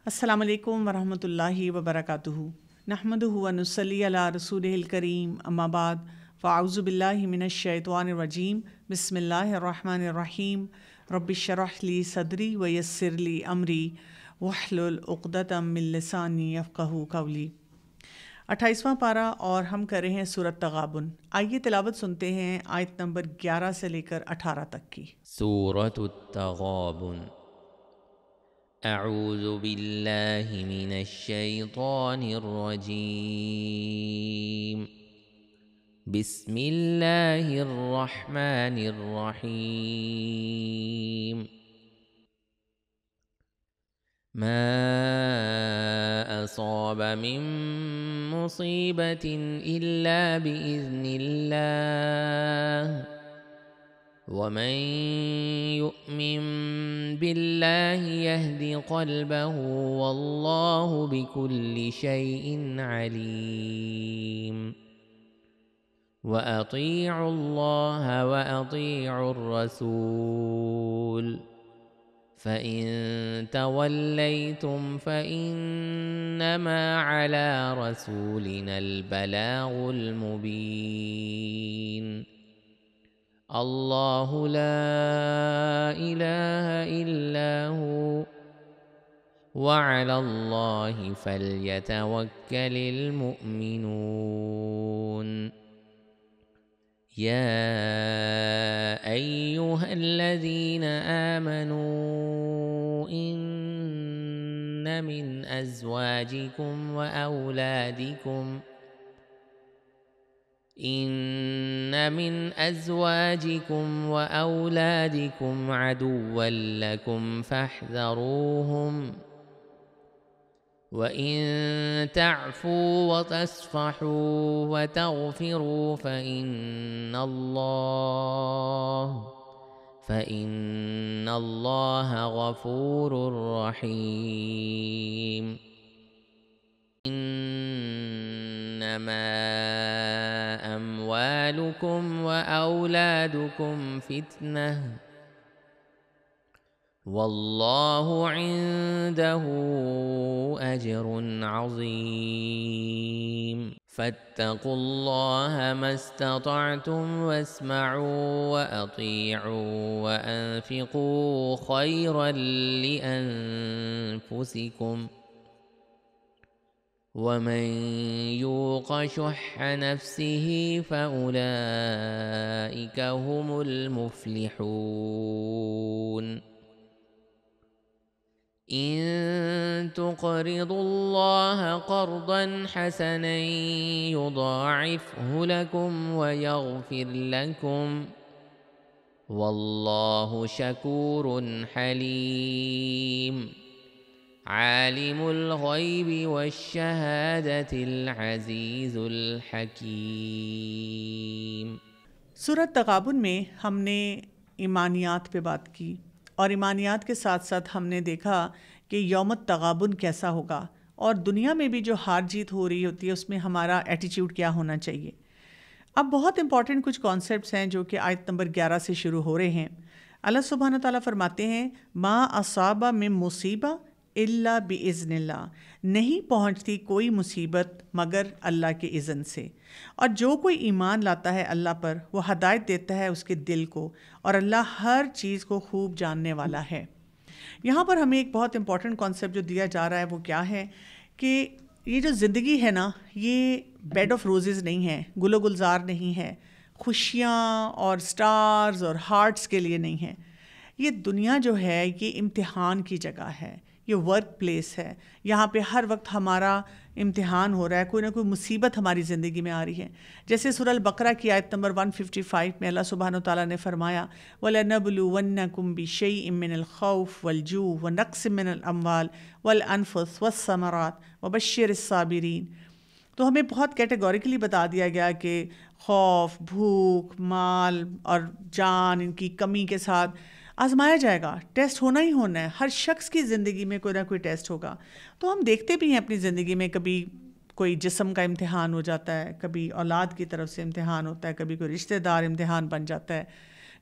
السلام علیکم ورحمۃ اللہ وبرکاتہ نحمدہ و نصلی علی رسولہ الکریم اما بعد فاعوذ باللہ من الشیطان الرجیم بسم اللہ الرحمن الرحیم رب اشرح لی صدری ویسر لی امری واحلل عقدۃ من لسانی یفقہوا قولی۔ 28واں پارہ اور ہم کر رہے ہیں سورۃ تغابن۔ آئیے تلاوت سنتے ہیں آیت نمبر 11 سے لے کر 18 تک کی۔ سورة التغابن۔ اعوذ باللہ من الشیطان الرجیم، بسم اللہ الرحمن الرحیم۔ ما اصاب من مصیبت الا باذن اللہ، ومن يؤمن بالله يهد قلبه والله بكل شيء عليم، وأطيعوا الله وأطيعوا الرسول، فإن توليتم فإنما على رسولنا البلاغ المبين، اللہ لا الہ الا هو وعلی اللہ فلیتوکل المؤمنون۔ یا ایہا الذین آمنوا ان من ازواجکم وأولادکم عدوا لکم فاحذروہم، وَإِن تَعْفُوا وَتَصْفَحُوا وَتَغْفِرُوا فَإِنَّ اللَّهَ غَفُورٌ رَحِيمٌ۔ انما اموالکم واولادکم فتنہ، واللہ عنده اجر عظیم، فاتقوا اللہ ما استطعتم واسمعوا واطیعوا وانفقوا خیرا لانفسکم، ومن یوق شح نفسه فأولئک هم المفلحون۔ ان تقرضوا اللہ قرضا حسنا یضاعفه لکم ویغفر لکم، واللہ شکور حلیم، عالم الغیب والشہادۃ العزیز الحکیم۔ سورۃ تغابن میں ہم نے ایمانیات پہ بات کی، اور ایمانیات کے ساتھ ساتھ ہم نے دیکھا کہ یوم التغابن کیسا ہوگا، اور دنیا میں بھی جو ہار جیت ہو رہی ہوتی ہے اس میں ہمارا ایٹیچیوڈ کیا ہونا چاہیے۔ اب بہت امپورٹنٹ کچھ کانسیپٹس ہیں جو کہ آیت نمبر 11 سے شروع ہو رہے ہیں۔ اللہ سبحانہ تعالیٰ فرماتے ہیں ما اصاب من مصیبہ الا باذن اللہ، نہیں پہنچتی کوئی مصیبت مگر اللہ کے اذن سے، اور جو کوئی ایمان لاتا ہے اللہ پر وہ ہدایت دیتا ہے اس کے دل کو، اور اللہ ہر چیز کو خوب جاننے والا ہے۔ یہاں پر ہمیں ایک بہت امپورٹنٹ کانسیپٹ جو دیا جا رہا ہے وہ کیا ہے کہ یہ جو زندگی ہے نا، یہ بیڈ آف روزز نہیں ہے، گل و گلزار نہیں ہے، خوشیاں اور سٹارز اور ہارٹس کے لیے نہیں ہے۔ یہ دنیا جو ہے یہ امتحان کی جگہ ہے، یہ ورک پلیس ہے، یہاں پہ ہر وقت ہمارا امتحان ہو رہا ہے، کوئی نہ کوئی مصیبت ہماری زندگی میں آ رہی ہے۔ جیسے سورہ البقرہ کی آیت نمبر 155 میں اللہ سبحانہ وتعالیٰ نے فرمایا وَلَنَبْلُوَنَّكُمْ بِشَيْءٍ مِّنَ الْخَوْفِ وَالْجُوعِ وَنَقْصٍ مِّنَ الْأَمْوَالِ وَالْأَنفُسِ وَالثَّمَرَاتِ وَبَشِّرِ الصَّابِرِينَ۔ تو ہمیں بہت کیٹیگوریکلی بتا دیا گیا کہ خوف، بھوک، مال اور جان، ان کی کمی کے ساتھ آزمایا جائے گا، ٹیسٹ ہونا ہی ہونا ہے۔ ہر شخص کی زندگی میں کوئی نہ کوئی ٹیسٹ ہوگا۔ تو ہم دیکھتے بھی ہیں اپنی زندگی میں، کبھی کوئی جسم کا امتحان ہو جاتا ہے، کبھی اولاد کی طرف سے امتحان ہوتا ہے، کبھی کوئی رشتہ دار امتحان بن جاتا ہے،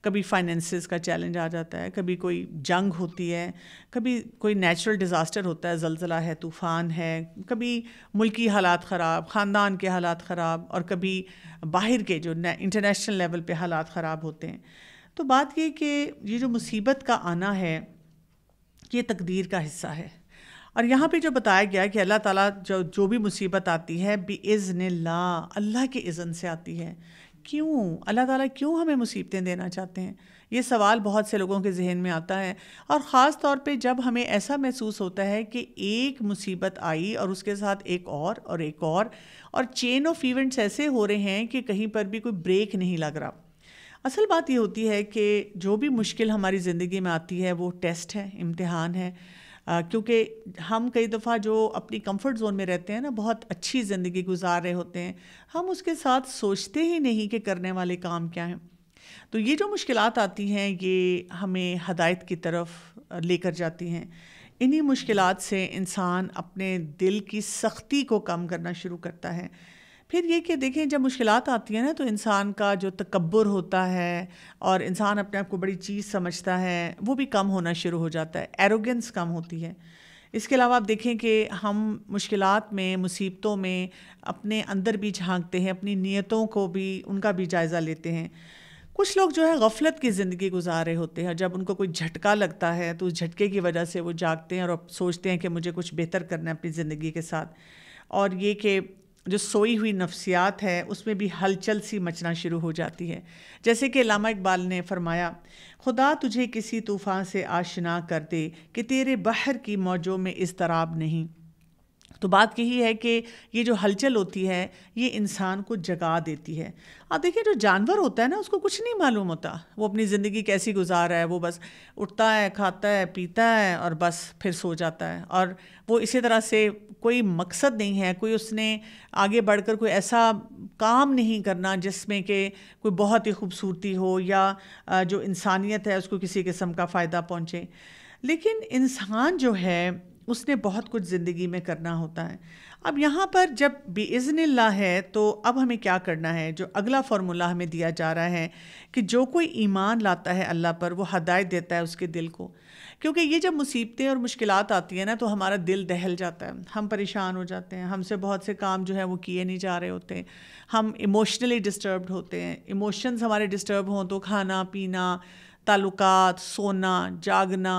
کبھی فائنینسز کا چیلنج آ جاتا ہے، کبھی کوئی جنگ ہوتی ہے، کبھی کوئی نیچرل ڈیزاسٹر ہوتا ہے، زلزلہ ہے، طوفان ہے، کبھی ملکی حالات خراب، خاندان کے حالات خراب، اور کبھی باہر کے جو انٹرنیشنل لیول پہ حالات خراب ہوتے ہیں۔ تو بات یہ کہ یہ جو مصیبت کا آنا ہے یہ تقدیر کا حصہ ہے، اور یہاں پہ جو بتایا گیا کہ اللہ تعالیٰ جو بھی مصیبت آتی ہے بِإِذْنِ اللہ، اللہ کے اذن سے آتی ہے۔ کیوں اللہ تعالیٰ کیوں ہمیں مصیبتیں دینا چاہتے ہیں؟ یہ سوال بہت سے لوگوں کے ذہن میں آتا ہے، اور خاص طور پہ جب ہمیں ایسا محسوس ہوتا ہے کہ ایک مصیبت آئی اور اس کے ساتھ ایک اور ایک اور چین آف ایونٹس ایسے ہو رہے ہیں کہ کہیں پر بھی کوئی بریک نہیں لگ رہا۔ اصل بات یہ ہوتی ہے کہ جو بھی مشکل ہماری زندگی میں آتی ہے وہ ٹیسٹ ہے، امتحان ہے، کیونکہ ہم کئی دفعہ جو اپنی کمفرٹ زون میں رہتے ہیں نا، بہت اچھی زندگی گزار رہے ہوتے ہیں، ہم اس کے ساتھ سوچتے ہی نہیں کہ کرنے والے کام کیا ہیں۔ تو یہ جو مشکلات آتی ہیں یہ ہمیں ہدایت کی طرف لے کر جاتی ہیں۔ انہی مشکلات سے انسان اپنے دل کی سختی کو کم کرنا شروع کرتا ہے۔ پھر یہ کہ دیکھیں جب مشکلات آتی ہیں نا تو انسان کا جو تکبر ہوتا ہے اور انسان اپنے آپ کو بڑی چیز سمجھتا ہے وہ بھی کم ہونا شروع ہو جاتا ہے، ایروگنس کم ہوتی ہے۔ اس کے علاوہ آپ دیکھیں کہ ہم مشکلات میں، مصیبتوں میں اپنے اندر بھی جھانکتے ہیں، اپنی نیتوں کو بھی، ان کا بھی جائزہ لیتے ہیں۔ کچھ لوگ جو ہے غفلت کی زندگی گزار رہے ہوتے ہیں، جب ان کو کوئی جھٹکا لگتا ہے تو اس جھٹکے کی وجہ سے وہ جاگتے ہیں اور سوچتے ہیں کہ مجھے کچھ بہتر کرنا ہے اپنی زندگی کے ساتھ، اور یہ کہ جو سوئی ہوئی نفسیات ہے اس میں بھی ہلچل سی مچنا شروع ہو جاتی ہے۔ جیسے کہ علامہ اقبال نے فرمایا، خدا تجھے کسی طوفان سے آشنا کر دے کہ تیرے بحر کی موجوں میں اضطراب نہیں۔ تو بات یہی ہے کہ یہ جو ہلچل ہوتی ہے یہ انسان کو جگا دیتی ہے۔ آپ دیکھیں جو جانور ہوتا ہے نا اس کو کچھ نہیں معلوم ہوتا وہ اپنی زندگی کیسی گزار رہا ہے، وہ بس اٹھتا ہے، کھاتا ہے، پیتا ہے اور بس پھر سو جاتا ہے، اور وہ اسی طرح سے کوئی مقصد نہیں ہے، کوئی اس نے آگے بڑھ کر کوئی ایسا کام نہیں کرنا جس میں کہ کوئی بہت ہی خوبصورتی ہو یا جو انسانیت ہے اس کو کسی قسم کا فائدہ پہنچے۔ لیکن انسان جو ہے اس نے بہت کچھ زندگی میں کرنا ہوتا ہے۔ اب یہاں پر جب بِإِذْنِ اللہ ہے تو اب ہمیں کیا کرنا ہے؟ جو اگلا فارمولہ ہمیں دیا جا رہا ہے کہ جو کوئی ایمان لاتا ہے اللہ پر وہ ہدایت دیتا ہے اس کے دل کو، کیونکہ یہ جب مصیبتیں اور مشکلات آتی ہیں نا تو ہمارا دل دہل جاتا ہے، ہم پریشان ہو جاتے ہیں، ہم سے بہت سے کام جو ہیں وہ کیے نہیں جا رہے ہوتے، ہم ایموشنلی ڈسٹربڈ ہوتے ہیں۔ ایموشنز ہمارے ڈسٹرب ہوں تو کھانا پینا، تعلقات، سونا، جاگنا،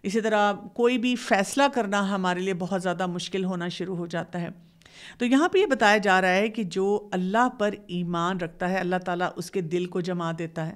اسی طرح کوئی بھی فیصلہ کرنا ہمارے لیے بہت زیادہ مشکل ہونا شروع ہو جاتا ہے۔ تو یہاں پہ یہ بتایا جا رہا ہے کہ جو اللہ پر ایمان رکھتا ہے اللہ تعالیٰ اس کے دل کو جما دیتا ہے۔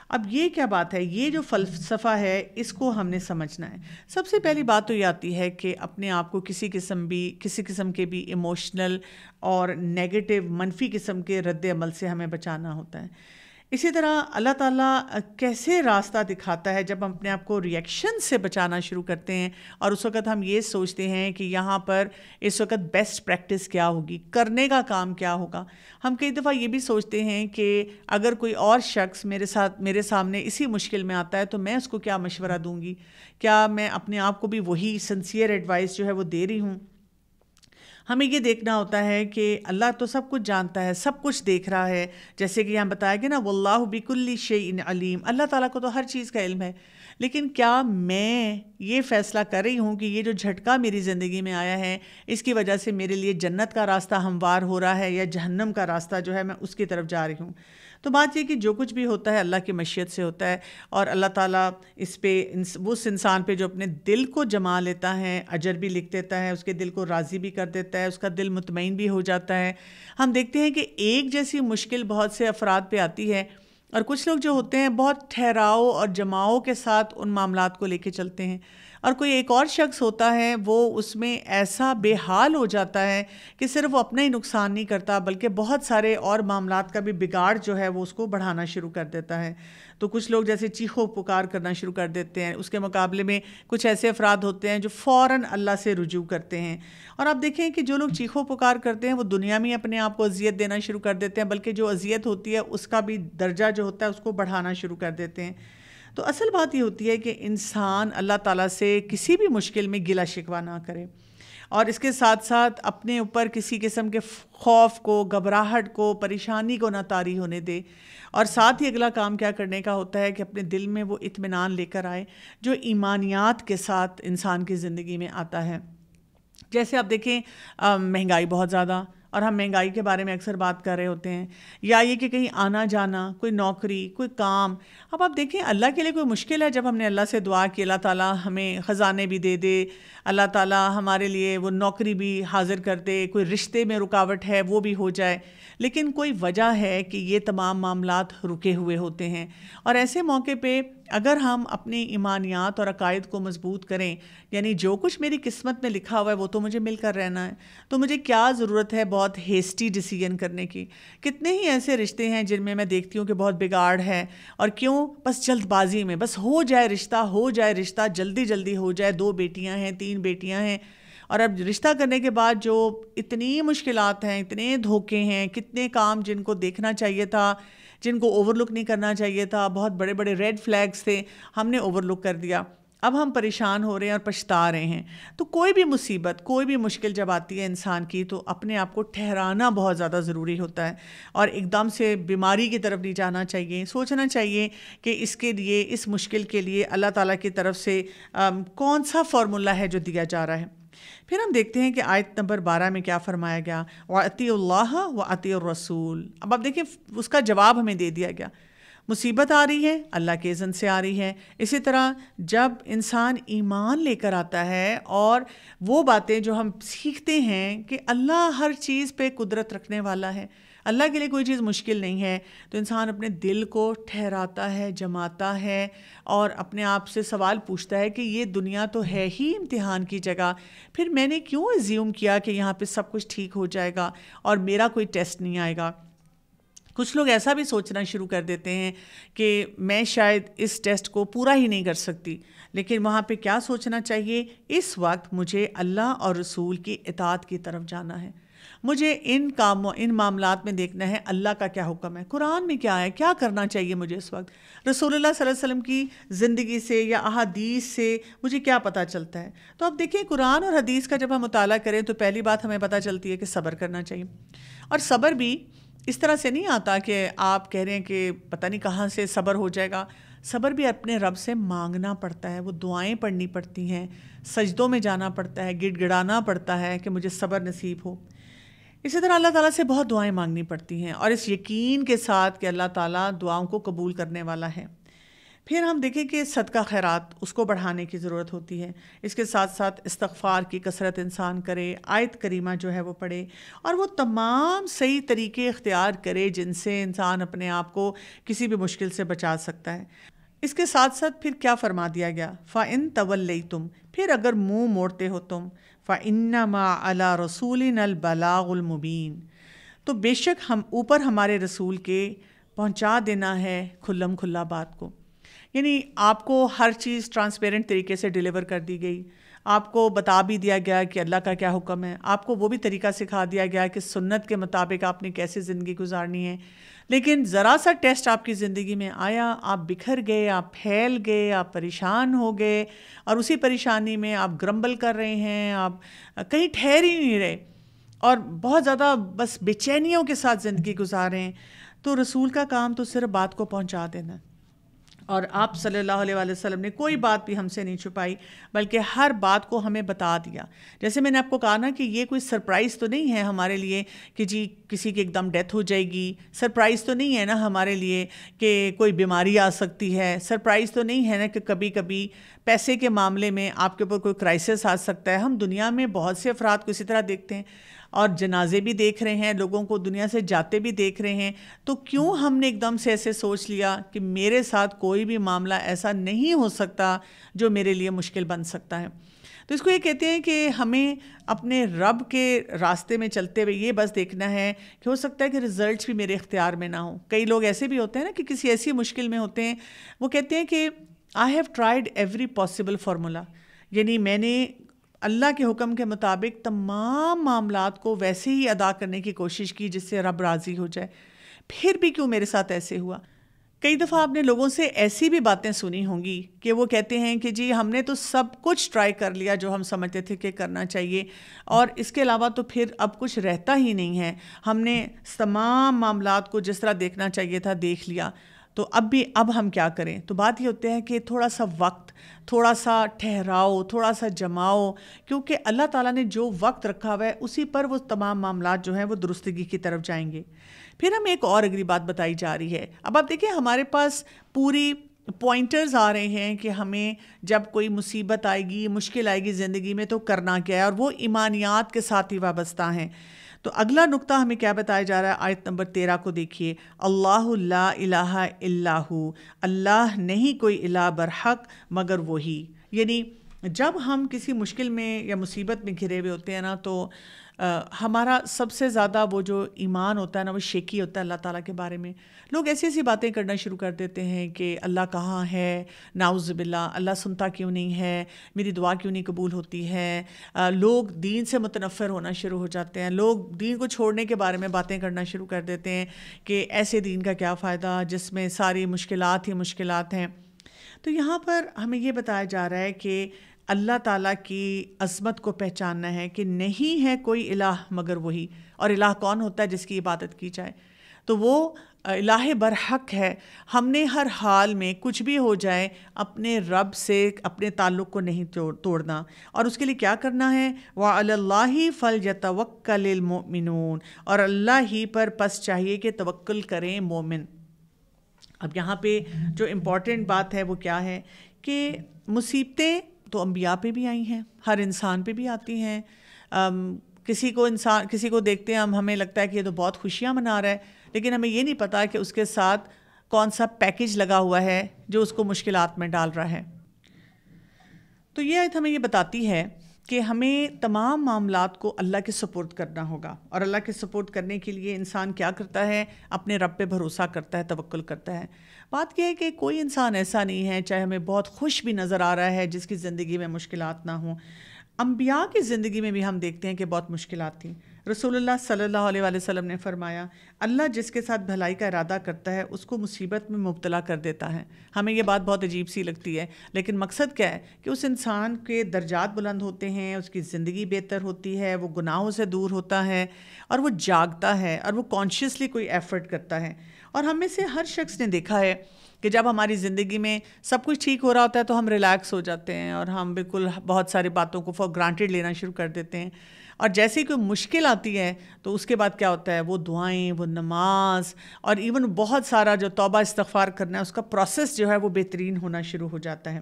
اب یہ کیا بات ہے؟ یہ جو فلسفہ ہے اس کو ہم نے سمجھنا ہے۔ سب سے پہلی بات تو یہ آتی ہے کہ اپنے آپ کو کسی قسم کے بھی ایموشنل اور نیگیٹو منفی قسم کے رد عمل سے ہمیں بچانا ہوتا ہے۔ اسی طرح اللہ تعالیٰ کیسے راستہ دکھاتا ہے جب ہم اپنے آپ کو ریئیکشن سے بچانا شروع کرتے ہیں اور اس وقت ہم یہ سوچتے ہیں کہ یہاں پر اس وقت بیسٹ پریکٹس کیا ہوگی، کرنے کا کام کیا ہوگا۔ ہم کئی دفعہ یہ بھی سوچتے ہیں کہ اگر کوئی اور شخص میرے سامنے اسی مشکل میں آتا ہے تو میں اس کو کیا مشورہ دوں گی، کیا میں اپنے آپ کو بھی وہی سنسیئر ایڈوائس جو ہے وہ دے رہی ہوں۔ ہمیں یہ دیکھنا ہوتا ہے کہ اللہ تو سب کچھ جانتا ہے، سب کچھ دیکھ رہا ہے، جیسے کہ یہاں بتایا گیا نا واللہ بکل شیء علیم، اللہ تعالیٰ کو تو ہر چیز کا علم ہے۔ لیکن کیا میں یہ فیصلہ کر رہی ہوں کہ یہ جو جھٹکا میری زندگی میں آیا ہے اس کی وجہ سے میرے لیے جنت کا راستہ ہموار ہو رہا ہے یا جہنم کا راستہ جو ہے میں اس کی طرف جا رہی ہوں؟ تو بات یہ کہ جو کچھ بھی ہوتا ہے اللہ کی مشیت سے ہوتا ہے، اور اللہ تعالیٰ اس پہ اس انسان پہ جو اپنے دل کو جما لیتا ہے اجر بھی لکھ دیتا ہے، اس کے دل کو راضی بھی کر دیتا ہے، اس کا دل مطمئن بھی ہو جاتا ہے۔ ہم دیکھتے ہیں کہ ایک جیسی مشکل بہت سے افراد پہ آتی ہے اور کچھ لوگ جو ہوتے ہیں بہت ٹھہراؤ اور جماؤ کے ساتھ ان معاملات کو لے کے چلتے ہیں، اور کوئی ایک اور شخص ہوتا ہے وہ اس میں ایسا بے حال ہو جاتا ہے کہ صرف وہ اپنا ہی نقصان نہیں کرتا بلکہ بہت سارے اور معاملات کا بھی بگاڑ جو ہے وہ اس کو بڑھانا شروع کر دیتا ہے۔ تو کچھ لوگ جیسے چیخو پکار کرنا شروع کر دیتے ہیں، اس کے مقابلے میں کچھ ایسے افراد ہوتے ہیں جو فوراً اللہ سے رجوع کرتے ہیں۔ اور آپ دیکھیں کہ جو لوگ چیخو پکار کرتے ہیں وہ دنیا میں اپنے آپ کو اذیت دینا شروع کر دیتے ہیں، بلکہ جو اذیت ہوتی ہے اس کا بھی درجہ جو ہوتا ہے اس کو بڑھانا شروع کر دیتے ہیں۔ تو اصل بات یہ ہوتی ہے کہ انسان اللہ تعالیٰ سے کسی بھی مشکل میں گلہ شکوہ نہ کرے۔ اور اس کے ساتھ ساتھ اپنے اوپر کسی قسم کے خوف کو، گھبراہٹ کو، پریشانی کو نہ طاری ہونے دے. اور ساتھ ہی اگلا کام کیا کرنے کا ہوتا ہے کہ اپنے دل میں وہ اطمینان لے کر آئے جو ایمانیات کے ساتھ انسان کی زندگی میں آتا ہے. جیسے آپ دیکھیں مہنگائی بہت زیادہ، اور ہم مہنگائی کے بارے میں اکثر بات کر رہے ہوتے ہیں، یا یہ کہ کہیں آنا جانا، کوئی نوکری، کوئی کام. اب آپ دیکھیں اللہ کے لیے کوئی مشکل ہے جب ہم نے اللہ سے دعا کی اللہ تعالیٰ ہمیں خزانے بھی دے دے، اللہ تعالیٰ ہمارے لیے وہ نوکری بھی حاضر کر دے، کوئی رشتے میں رکاوٹ ہے وہ بھی ہو جائے، لیکن کوئی وجہ ہے کہ یہ تمام معاملات رکے ہوئے ہوتے ہیں. اور ایسے موقع پہ اگر ہم اپنی ایمانیات اور عقائد کو مضبوط کریں، یعنی جو کچھ میری قسمت میں لکھا ہوا ہے وہ تو مجھے مل کر رہنا ہے، تو مجھے کیا ضرورت ہے بہت ہیسٹی ڈیسیژن کرنے کی. کتنے ہی ایسے رشتے ہیں جن میں دیکھتی ہوں کہ بہت بگاڑ ہے، اور کیوں؟ بس جلد بازی میں، بس ہو جائے رشتہ جلدی جلدی ہو جائے. 2 بیٹیاں ہیں، 3 بیٹیاں ہیں، اور اب رشتہ کرنے کے بعد جو اتنی مشکلات ہیں، اتنے دھوکے ہیں، کتنے کام جن کو دیکھنا چاہیے تھا، جن کو اوور لک نہیں کرنا چاہیے تھا، بہت بڑے بڑے ریڈ فلیگز تھے، ہم نے اوور لک کر دیا. اب ہم پریشان ہو رہے ہیں اور پچھتا رہے ہیں. تو کوئی بھی مصیبت، کوئی بھی مشکل جب آتی ہے انسان کی، تو اپنے آپ کو ٹھہرانا بہت زیادہ ضروری ہوتا ہے، اور ایک دم سے بیماری کی طرف نہیں جانا چاہیے. سوچنا چاہیے کہ اس کے لیے، اس مشکل کے لیے اللہ تعالیٰ کی طرف سے کون سا فارمولہ ہے جو دیا جا رہا ہے. پھر ہم دیکھتے ہیں کہ آیت نمبر 12 میں کیا فرمایا گیا، وَأَطِيعُوا اللَّهَ وَأَطِيعُوا الرَّسُولَ. اب آپ دیکھیں اس کا جواب ہمیں دے دیا گیا. مصیبت آ رہی ہے، اللہ کے اذن سے آ رہی ہے. اسی طرح جب انسان ایمان لے کر آتا ہے، اور وہ باتیں جو ہم سیکھتے ہیں کہ اللہ ہر چیز پہ قدرت رکھنے والا ہے، اللہ کے لیے کوئی چیز مشکل نہیں ہے، تو انسان اپنے دل کو ٹھہراتا ہے، جماتا ہے، اور اپنے آپ سے سوال پوچھتا ہے کہ یہ دنیا تو ہے ہی امتحان کی جگہ، پھر میں نے کیوں ایزیوم کیا کہ یہاں پہ سب کچھ ٹھیک ہو جائے گا اور میرا کوئی ٹیسٹ نہیں آئے گا. کچھ لوگ ایسا بھی سوچنا شروع کر دیتے ہیں کہ میں شاید اس ٹیسٹ کو پورا ہی نہیں کر سکتی، لیکن وہاں پہ کیا سوچنا چاہیے، اس وقت مجھے اللہ اور رسول کی اطاعت کی طرف جانا ہے. مجھے ان معاملات میں دیکھنا ہے اللہ کا کیا حکم ہے، قرآن میں کیا ہے، کیا کرنا چاہیے مجھے اس وقت. رسول اللہ صلی اللہ علیہ وسلم کی زندگی سے یا احادیث سے مجھے کیا پتہ چلتا ہے. تو اب دیکھیں قرآن اور حدیث کا جب ہم مطالعہ کریں تو پہلی بات ہمیں پتہ چلتی ہے کہ صبر کرنا چاہیے. اور صبر بھی اس طرح سے نہیں آتا کہ آپ کہہ رہے ہیں کہ پتہ نہیں کہاں سے صبر ہو جائے گا. صبر بھی اپنے رب سے مانگنا پڑتا ہے، وہ دعائیں پڑھنی پڑتی ہیں، سجدوں میں جانا پڑتا ہے، گڑ گڑانا پڑتا ہے کہ مجھے صبر نصیب ہو. اسی طرح اللہ تعالیٰ سے بہت دعائیں مانگنی پڑتی ہیں، اور اس یقین کے ساتھ کہ اللہ تعالیٰ دعاؤں کو قبول کرنے والا ہے. پھر ہم دیکھیں کہ صدقہ خیرات اس کو بڑھانے کی ضرورت ہوتی ہے. اس کے ساتھ ساتھ استغفار کی کثرت انسان کرے، آیت کریمہ جو ہے وہ پڑھے، اور وہ تمام صحیح طریقے اختیار کرے جن سے انسان اپنے آپ کو کسی بھی مشکل سے بچا سکتا ہے. اس کے ساتھ ساتھ پھر کیا فرما دیا گیا، فَإِن تَوَلَّيْتُمْ، پھر اگر منہ موڑتے ہو تم، فَإِنَّمَا عَلَىٰ رَسُولِنَا الْبَلَاغُ الْمُبِينُ، تو بے شک ہم اوپر ہمارے رسول کے پہنچا دینا ہے کھلم کھلا بات کو. یعنی آپ کو ہر چیز ٹرانسپیرنٹ طریقے سے ڈیلیور کر دی گئی، آپ کو بتا بھی دیا گیا کہ اللہ کا کیا حکم ہے، آپ کو وہ بھی طریقہ سکھا دیا گیا کہ سنت کے مطابق آپ نے کیسے زندگی گزارنی ہے. لیکن ذرا سا ٹیسٹ آپ کی زندگی میں آیا، آپ بکھر گئے، آپ پھیل گئے، آپ پریشان ہو گئے، اور اسی پریشانی میں آپ گرمبل کر رہے ہیں، آپ کہیں ٹھہر ہی نہیں رہے، اور بہت زیادہ بس بے چینیوں کے ساتھ زندگی گزار رہے ہیں. تو رسول کا کام تو صرف بات کو پہنچا دینا، اور آپ صلی اللہ علیہ وآلہ وسلم نے کوئی بات بھی ہم سے نہیں چھپائی، بلکہ ہر بات کو ہمیں بتا دیا. جیسے میں نے آپ کو کہا نا کہ یہ کوئی سرپرائز تو نہیں ہے ہمارے لیے کہ جی کسی کی ایک دم ڈیتھ ہو جائے گی، سرپرائز تو نہیں ہے نا ہمارے لیے کہ کوئی بیماری آ سکتی ہے، سرپرائز تو نہیں ہے نا کہ کبھی کبھی پیسے کے معاملے میں آپ کے اوپر کوئی کرائسس آ سکتا ہے. ہم دنیا میں بہت سے افراد کو اسی طرح دیکھتے ہیں، اور جنازے بھی دیکھ رہے ہیں، لوگوں کو دنیا سے جاتے بھی دیکھ رہے ہیں. تو کیوں ہم نے ایک دم سے ایسے سوچ لیا کہ میرے ساتھ کوئی بھی معاملہ ایسا نہیں ہو سکتا جو میرے لیے مشکل بن سکتا ہے. تو اس کو یہ کہتے ہیں کہ ہمیں اپنے رب کے راستے میں چلتے ہوئے یہ بس دیکھنا ہے کہ ہو سکتا ہے کہ رزلٹس بھی میرے اختیار میں نہ ہوں. کئی لوگ ایسے بھی ہوتے ہیں نا کہ کسی ایسی مشکل میں ہوتے ہیں، وہ کہتے ہیں کہ I have tried every possible formula, یعنی میں نے اللہ کے حکم کے مطابق تمام معاملات کو ویسے ہی ادا کرنے کی کوشش کی جس سے رب راضی ہو جائے، پھر بھی کیوں میرے ساتھ ایسے ہوا. کئی دفعہ آپ نے لوگوں سے ایسی بھی باتیں سنی ہوں گی کہ وہ کہتے ہیں کہ جی ہم نے تو سب کچھ ٹرائی کر لیا جو ہم سمجھتے تھے کہ کرنا چاہیے، اور اس کے علاوہ تو پھر اب کچھ رہتا ہی نہیں ہے، ہم نے تمام معاملات کو جس طرح دیکھنا چاہیے تھا دیکھ لیا، تو اب ہم کیا کریں؟ تو بات یہ ہوتی ہے کہ تھوڑا سا وقت، تھوڑا سا ٹھہراؤ، تھوڑا سا جماؤ، کیونکہ اللہ تعالیٰ نے جو وقت رکھا ہوا ہے اسی پر وہ تمام معاملات جو ہیں وہ درستگی کی طرف جائیں گے۔ پھر ہمیں ایک اور اگلی بات بتائی جا رہی ہے۔ اب آپ دیکھیں ہمارے پاس پوری پوائنٹرز آ رہے ہیں کہ ہمیں جب کوئی مصیبت آئے گی، مشکل آئے گی زندگی میں تو کرنا کیا ہے، اور وہ ایمانیات کے ساتھ ہی وابستہ ہیں۔ تو اگلا نقطہ ہمیں کیا بتایا جا رہا ہے؟ آیت نمبر 13 کو دیکھیے، اللہ لا الہ الا ہو، اللہ نہیں کوئی الہ برحق مگر وہی۔ یعنی جب ہم کسی مشکل میں یا مصیبت میں گھرے ہوئے ہوتے ہیں نا، تو ہمارا سب سے زیادہ وہ جو ایمان ہوتا ہے نا وہ شیکی ہوتا ہے اللہ تعالیٰ کے بارے میں۔ لوگ ایسی ایسی باتیں کرنا شروع کر دیتے ہیں کہ اللہ کہاں ہے، نعوذ باللہ، اللہ سنتا کیوں نہیں ہے، میری دعا کیوں نہیں قبول ہوتی ہے۔ لوگ دین سے متنفر ہونا شروع ہو جاتے ہیں، لوگ دین کو چھوڑنے کے بارے میں باتیں کرنا شروع کر دیتے ہیں کہ ایسے دین کا کیا فائدہ جس میں ساری مشکلات ہی مشکلات ہیں۔ تو یہاں پر ہمیں یہ بتایا جا رہا ہے کہ اللہ تعالیٰ کی عظمت کو پہچاننا ہے کہ نہیں ہے کوئی الہ مگر وہی، اور الہ کون ہوتا ہے؟ جس کی عبادت کی جائے، تو وہ الہ برحق ہے۔ ہم نے ہر حال میں کچھ بھی ہو جائے اپنے رب سے اپنے تعلق کو نہیں توڑنا، اور اس کے لیے کیا کرنا ہے؟ وَعَلَى اللَّهِ فَلْيَتَوَكَّلِ الْمُؤْمِنُونَ، اور اللہ ہی پر پس چاہیے کہ توکل کریں مومن۔ اب یہاں پہ جو امپورٹنٹ بات ہے وہ کیا ہے کہ مصیبتیں تو انبیاء پہ بھی آئی ہیں، ہر انسان پہ بھی آتی ہیں۔ کسی کو دیکھتے ہیں ہمیں لگتا ہے کہ یہ تو بہت خوشیاں منا رہا ہے، لیکن ہمیں یہ نہیں پتا کہ اس کے ساتھ کون سا پیکج لگا ہوا ہے جو اس کو مشکلات میں ڈال رہا ہے۔ تو یہ آیت ہمیں یہ بتاتی ہے کہ ہمیں تمام معاملات کو اللہ کے سپرد کرنا ہوگا، اور اللہ کے سپرد کرنے کے لیے انسان کیا کرتا ہے؟ اپنے رب پہ بھروسہ کرتا ہے، توکل کرتا ہے۔ بات یہ ہے کہ کوئی انسان ایسا نہیں ہے، چاہے ہمیں بہت خوش بھی نظر آ رہا ہے، جس کی زندگی میں مشکلات نہ ہوں۔ انبیاء کی زندگی میں بھی ہم دیکھتے ہیں کہ بہت مشکلات تھیں۔ رسول اللہ صلی اللہ علیہ وآلہ وسلم نے فرمایا، اللہ جس کے ساتھ بھلائی کا ارادہ کرتا ہے اس کو مصیبت میں مبتلا کر دیتا ہے۔ ہمیں یہ بات بہت عجیب سی لگتی ہے، لیکن مقصد کیا ہے کہ اس انسان کے درجات بلند ہوتے ہیں، اس کی زندگی بہتر ہوتی ہے، وہ گناہوں سے دور ہوتا ہے، اور وہ جاگتا ہے، اور وہ کانشیسلی کوئی ایفرٹ کرتا ہے۔ اور ہم میں سے ہر شخص نے دیکھا ہے کہ جب ہماری زندگی میں سب کچھ ٹھیک ہو رہا ہوتا ہے تو ہم ریلیکس ہو جاتے ہیں، اور ہم بالکل بہت ساری باتوں کو فار گرانٹیڈ لینا شروع کر دیتے ہیں، اور جیسے ہی کوئی مشکل آتی ہے تو اس کے بعد کیا ہوتا ہے؟ وہ دعائیں، وہ نماز، اور ایون بہت سارا جو توبہ استغفار کرنا ہے اس کا پروسیس جو ہے وہ بہترین ہونا شروع ہو جاتا ہے۔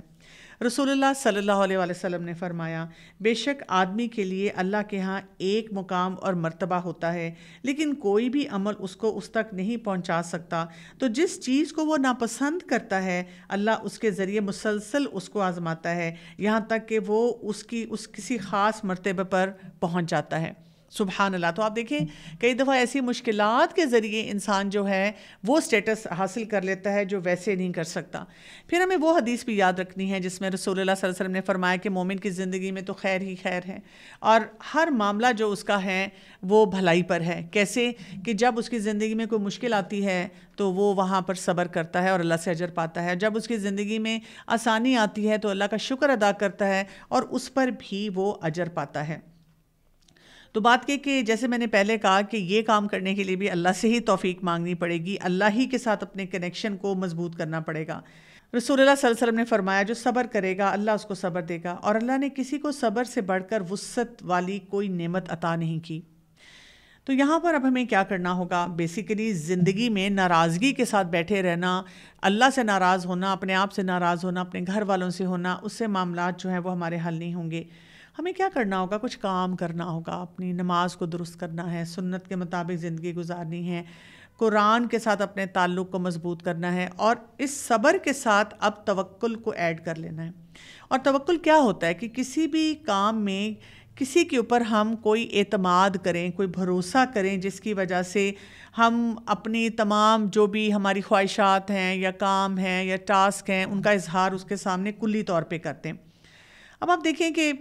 رسول اللہ صلی اللہ علیہ وآلہ وسلم نے فرمایا، بے شک آدمی کے لیے اللہ کے ہاں ایک مقام اور مرتبہ ہوتا ہے، لیکن کوئی بھی عمل اس کو اس تک نہیں پہنچا سکتا، تو جس چیز کو وہ ناپسند کرتا ہے اللہ اس کے ذریعے مسلسل اس کو آزماتا ہے، یہاں تک کہ وہ اس کسی خاص مرتبہ پر پہنچ جاتا ہے۔ سبحان اللہ۔ تو آپ دیکھیں کئی دفعہ ایسی مشکلات کے ذریعے انسان جو ہے وہ سٹیٹس حاصل کر لیتا ہے جو ویسے نہیں کر سکتا۔ پھر ہمیں وہ حدیث بھی یاد رکھنی ہے جس میں رسول اللہ صلی اللہ علیہ وسلم نے فرمایا کہ مومن کی زندگی میں تو خیر ہی خیر ہے، اور ہر معاملہ جو اس کا ہے وہ بھلائی پر ہے۔ کیسے کہ جب اس کی زندگی میں کوئی مشکل آتی ہے تو وہ وہاں پر صبر کرتا ہے اور اللہ سے اجر پاتا ہے، جب اس کی زندگی میں آسانی آتی ہے تو اللہ کا شکر ادا کرتا ہے اور اس پر بھی وہ اجر پاتا ہے۔ تو بات یہ کہ جیسے میں نے پہلے کہا کہ یہ کام کرنے کے لیے بھی اللہ سے ہی توفیق مانگنی پڑے گی، اللہ ہی کے ساتھ اپنے کنیکشن کو مضبوط کرنا پڑے گا۔ رسول اللہ صلی اللہ علیہ وسلم نے فرمایا، جو صبر کرے گا اللہ اس کو صبر دے گا، اور اللہ نے کسی کو صبر سے بڑھ کر وسعت والی کوئی نعمت عطا نہیں کی۔ تو یہاں پر اب ہمیں کیا کرنا ہوگا؟ بیسیکلی زندگی میں ناراضگی کے ساتھ بیٹھے رہنا، اللہ سے ناراض ہونا، اپنے آپ سے ناراض ہونا، اپنے گھر والوں سے ہونا، اس سے معاملات جو ہیں وہ ہمارے حل نہیں ہوں گے۔ ہمیں کیا کرنا ہوگا؟ کچھ کام کرنا ہوگا، اپنی نماز کو درست کرنا ہے، سنت کے مطابق زندگی گزارنی ہے، قرآن کے ساتھ اپنے تعلق کو مضبوط کرنا ہے، اور اس صبر کے ساتھ اب توکل کو ایڈ کر لینا ہے۔ اور توکل کیا ہوتا ہے کہ کسی بھی کام میں کسی کے اوپر ہم کوئی اعتماد کریں، کوئی بھروسہ کریں، جس کی وجہ سے ہم اپنی تمام جو بھی ہماری خواہشات ہیں یا کام ہیں یا ٹاسک ہیں ان کا اظہار اس کے سامنے کلی طور پہ کرتے ہیں۔ اب آپ دیکھیں کہ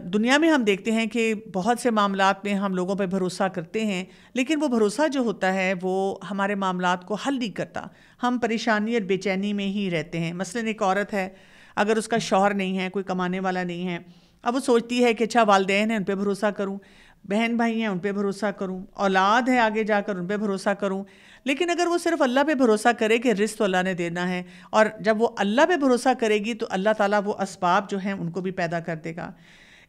دنیا میں ہم دیکھتے ہیں کہ بہت سے معاملات میں ہم لوگوں پہ بھروسہ کرتے ہیں، لیکن وہ بھروسہ جو ہوتا ہے وہ ہمارے معاملات کو حل نہیں کرتا، ہم پریشانی اور بے چینی میں ہی رہتے ہیں۔ مثلاً ایک عورت ہے، اگر اس کا شوہر نہیں ہے، کوئی کمانے والا نہیں ہے، اب وہ سوچتی ہے کہ اچھا والدین ہیں ان پہ بھروسہ کروں، بہن بھائی ہیں ان پہ بھروسہ کروں، اولاد ہے آگے جا کر ان پہ بھروسہ کروں، لیکن اگر وہ صرف اللہ پہ بھروسہ کرے کہ رزق تو اللہ نے دینا ہے، اور جب وہ اللہ پہ بھروسہ کرے گی تو اللہ تعالیٰ وہ اسباب جو ہیں ان کو بھی پیدا کر دے گا۔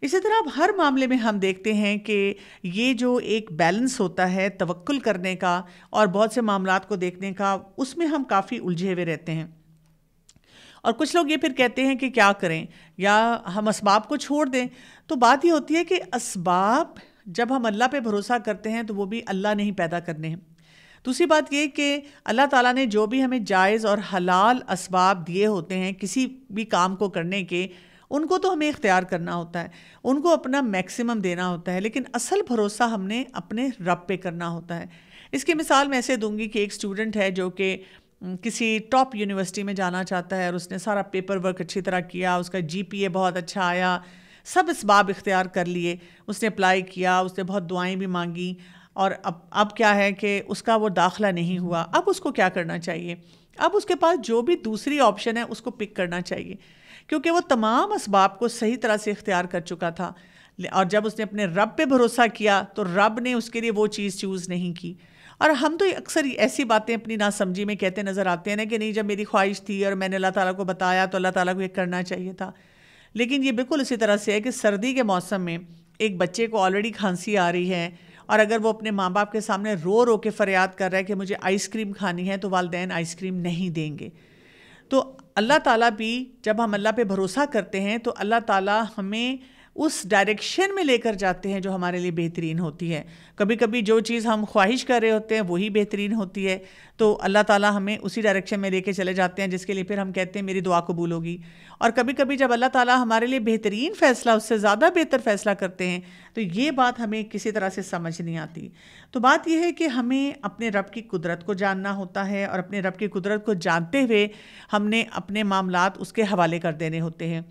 اسی طرح اب ہر معاملے میں ہم دیکھتے ہیں کہ یہ جو ایک بیلنس ہوتا ہے توکل کرنے کا اور بہت سے معاملات کو دیکھنے کا، اس میں ہم کافی الجھے ہوئے رہتے ہیں۔ اور کچھ لوگ یہ پھر کہتے ہیں کہ کیا کریں، یا ہم اسباب کو چھوڑ دیں۔ تو بات یہ ہوتی ہے کہ اسباب جب ہم اللہ پہ بھروسہ کرتے ہیں تو وہ بھی اللہ نے ہی پیدا کرنے ہیں۔ دوسری بات یہ کہ اللہ تعالیٰ نے جو بھی ہمیں جائز اور حلال اسباب دیے ہوتے ہیں کسی بھی کام کو کرنے کے، ان کو تو ہمیں اختیار کرنا ہوتا ہے، ان کو اپنا میکسیمم دینا ہوتا ہے، لیکن اصل بھروسہ ہم نے اپنے رب پہ کرنا ہوتا ہے۔ اس کی مثال میں ایسے دوں گی کہ ایک اسٹوڈنٹ ہے جو کہ کسی ٹاپ یونیورسٹی میں جانا چاہتا ہے، اور اس نے سارا پیپر ورک اچھی طرح کیا، اس کا GPA بہت اچھا آیا، سب اسباب اختیار کر لیے، اس نے اپلائی کیا، اس نے بہت دعائیں بھی مانگی، اور اب کیا ہے کہ اس کا وہ داخلہ نہیں ہوا۔ اب اس کو کیا کرنا چاہیے؟ اب اس کے پاس جو بھی دوسری آپشن ہے اس کو پک کرنا چاہیے، کیونکہ وہ تمام اسباب کو صحیح طرح سے اختیار کر چکا تھا، اور جب اس نے اپنے رب پہ بھروسہ کیا تو رب نے اس کے لیے وہ چیز چوز نہیں کی۔ اور ہم تو اکثر ایسی باتیں اپنی ناسمجھی میں کہتے نظر آتے ہیں نا کہ نہیں، جب میری خواہش تھی اور میں نے اللہ تعالیٰ کو بتایا تو اللہ تعالیٰ کو یہ کرنا چاہیے تھا۔ لیکن یہ بالکل اسی طرح سے ہے کہ سردی کے موسم میں ایک بچے کو آلریڈی کھانسی آ رہی ہے، اور اگر وہ اپنے ماں باپ کے سامنے رو رو کے فریاد کر رہا ہے کہ مجھے آئس کریم کھانی ہے، تو والدین آئس کریم نہیں دیں گے۔ تو اللہ تعالیٰ بھی جب ہم اللہ پہ بھروسہ کرتے ہیں تو اللہ تعالیٰ ہمیں اس ڈائریکشن میں لے کر جاتے ہیں جو ہمارے لیے بہترین ہوتی ہے۔ کبھی کبھی جو چیز ہم خواہش کر رہے ہوتے ہیں وہی بہترین ہوتی ہے، تو اللہ تعالیٰ ہمیں اسی ڈائریکشن میں لے کے چلے جاتے ہیں جس کے لیے پھر ہم کہتے ہیں میری دعا قبول ہوگی۔ اور کبھی کبھی جب اللہ تعالیٰ ہمارے لیے بہترین فیصلہ، اس سے زیادہ بہتر فیصلہ کرتے ہیں، تو یہ بات ہمیں کسی طرح سے سمجھ نہیں آتی۔ تو بات یہ ہے کہ ہمیں اپنے رب کی قدرت کو جاننا ہوتا ہے، اور اپنے رب کی قدرت کو جانتے ہوئے ہم نے اپنے معاملات اس کے حوالے کر دینے ہوتے ہیں۔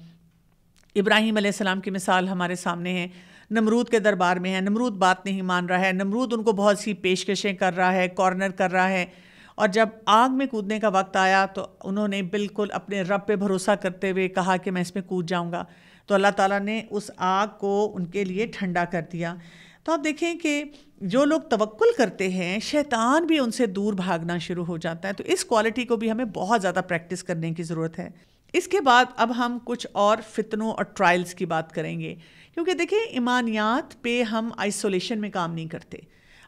ابراہیم علیہ السلام کی مثال ہمارے سامنے ہے، نمرود کے دربار میں ہے، نمرود بات نہیں مان رہا ہے، نمرود ان کو بہت سی پیشکشیں کر رہا ہے، کارنر کر رہا ہے، اور جب آگ میں کودنے کا وقت آیا تو انہوں نے بالکل اپنے رب پہ بھروسہ کرتے ہوئے کہا کہ میں اس میں کود جاؤں گا، تو اللہ تعالیٰ نے اس آگ کو ان کے لیے ٹھنڈا کر دیا۔ تو آپ دیکھیں کہ جو لوگ توکل کرتے ہیں، شیطان بھی ان سے دور بھاگنا شروع ہو جاتا ہے۔ تو اس کوالٹی کو بھی ہمیں بہت زیادہ پریکٹس کرنے کی ضرورت ہے۔ اس کے بعد اب ہم کچھ اور فتنوں اور ٹرائلز کی بات کریں گے، کیونکہ دیکھیں ایمانیات پہ ہم آئسولیشن میں کام نہیں کرتے۔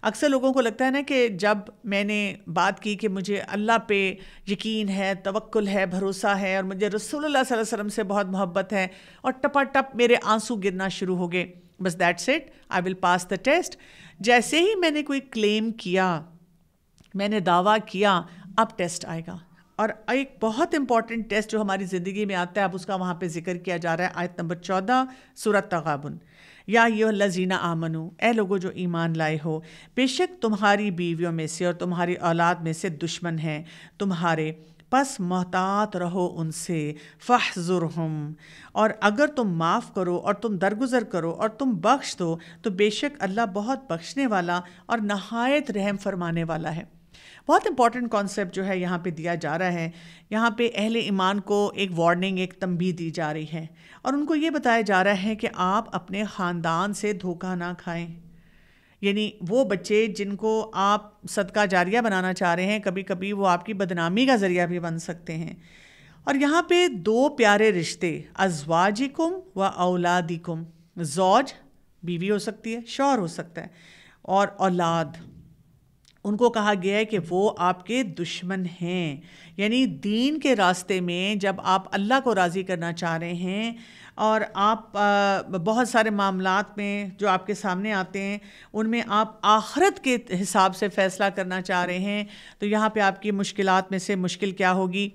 اکثر لوگوں کو لگتا ہے نا کہ جب میں نے بات کی کہ مجھے اللہ پہ یقین ہے، توکل ہے، بھروسہ ہے، اور مجھے رسول اللہ صلی اللہ علیہ وسلم سے بہت محبت ہے، اور ٹپا ٹپ میرے آنسو گرنا شروع ہو گئے، بس that's it, I will pass the test. جیسے ہی میں نے کوئی کلیم کیا، میں نے دعویٰ کیا، اب ٹیسٹ آئے گا۔ اور ایک بہت امپورٹنٹ ٹیسٹ جو ہماری زندگی میں آتا ہے، اب اس کا وہاں پہ ذکر کیا جا رہا ہے، آیت نمبر 14 سورۃ تغابن، یا ایھا الذین آمنو، اے لوگو جو ایمان لائے ہو، بے شک تمہاری بیویوں میں سے اور تمہاری اولاد میں سے دشمن ہیں تمہارے، پس محتاط رہو ان سے، فاحذرہم، اور اگر تم معاف کرو اور تم درگزر کرو اور تم بخش دو تو بے شک اللہ بہت بخشنے والا اور نہایت رحم فرمانے والا ہے۔ بہت امپورٹنٹ کانسیپٹ جو ہے یہاں پہ دیا جا رہا ہے، یہاں پہ اہل ایمان کو ایک وارننگ، ایک تنبیہ دی جا رہی ہے، اور ان کو یہ بتایا جا رہا ہے کہ آپ اپنے خاندان سے دھوکہ نہ کھائیں۔ یعنی وہ بچے جن کو آپ صدقہ جاریہ بنانا چاہ رہے ہیں، کبھی کبھی وہ آپ کی بدنامی کا ذریعہ بھی بن سکتے ہیں۔ اور یہاں پہ دو پیارے رشتے، ازواجکم و اولادکم، زوج بیوی ہو سکتی ہے، شوہر ہو سکتا ہے، اور اولاد، ان کو کہا گیا ہے کہ وہ آپ کے دشمن ہیں۔ یعنی دین کے راستے میں جب آپ اللہ کو راضی کرنا چاہ رہے ہیں، اور آپ بہت سارے معاملات میں جو آپ کے سامنے آتے ہیں ان میں آپ آخرت کے حساب سے فیصلہ کرنا چاہ رہے ہیں، تو یہاں پہ آپ کی مشکلات میں سے مشکل کیا ہوگی؟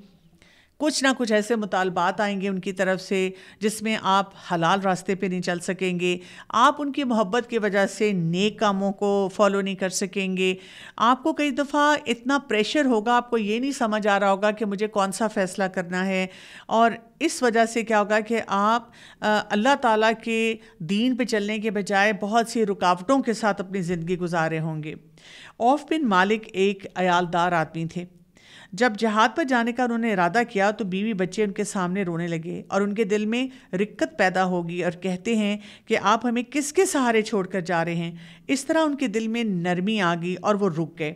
کچھ نہ کچھ ایسے مطالبات آئیں گے ان کی طرف سے جس میں آپ حلال راستے پہ نہیں چل سکیں گے، آپ ان کی محبت کی وجہ سے نیک کاموں کو فالو نہیں کر سکیں گے، آپ کو کئی دفعہ اتنا پریشر ہوگا، آپ کو یہ نہیں سمجھ آ رہا ہوگا کہ مجھے کون سا فیصلہ کرنا ہے، اور اس وجہ سے کیا ہوگا کہ آپ اللہ تعالیٰ کے دین پہ چلنے کے بجائے بہت سی رکاوٹوں کے ساتھ اپنی زندگی گزارے ہوں گے۔ عوف بن مالک ایک عیالدار آدمی تھے۔ جب جہاد پر جانے کا انہوں نے ارادہ کیا تو بیوی بچے ان کے سامنے رونے لگے اور ان کے دل میں رقت پیدا ہوگی، اور کہتے ہیں کہ آپ ہمیں کس کے سہارے چھوڑ کر جا رہے ہیں۔ اس طرح ان کے دل میں نرمی آ گئی اور وہ رک گئے۔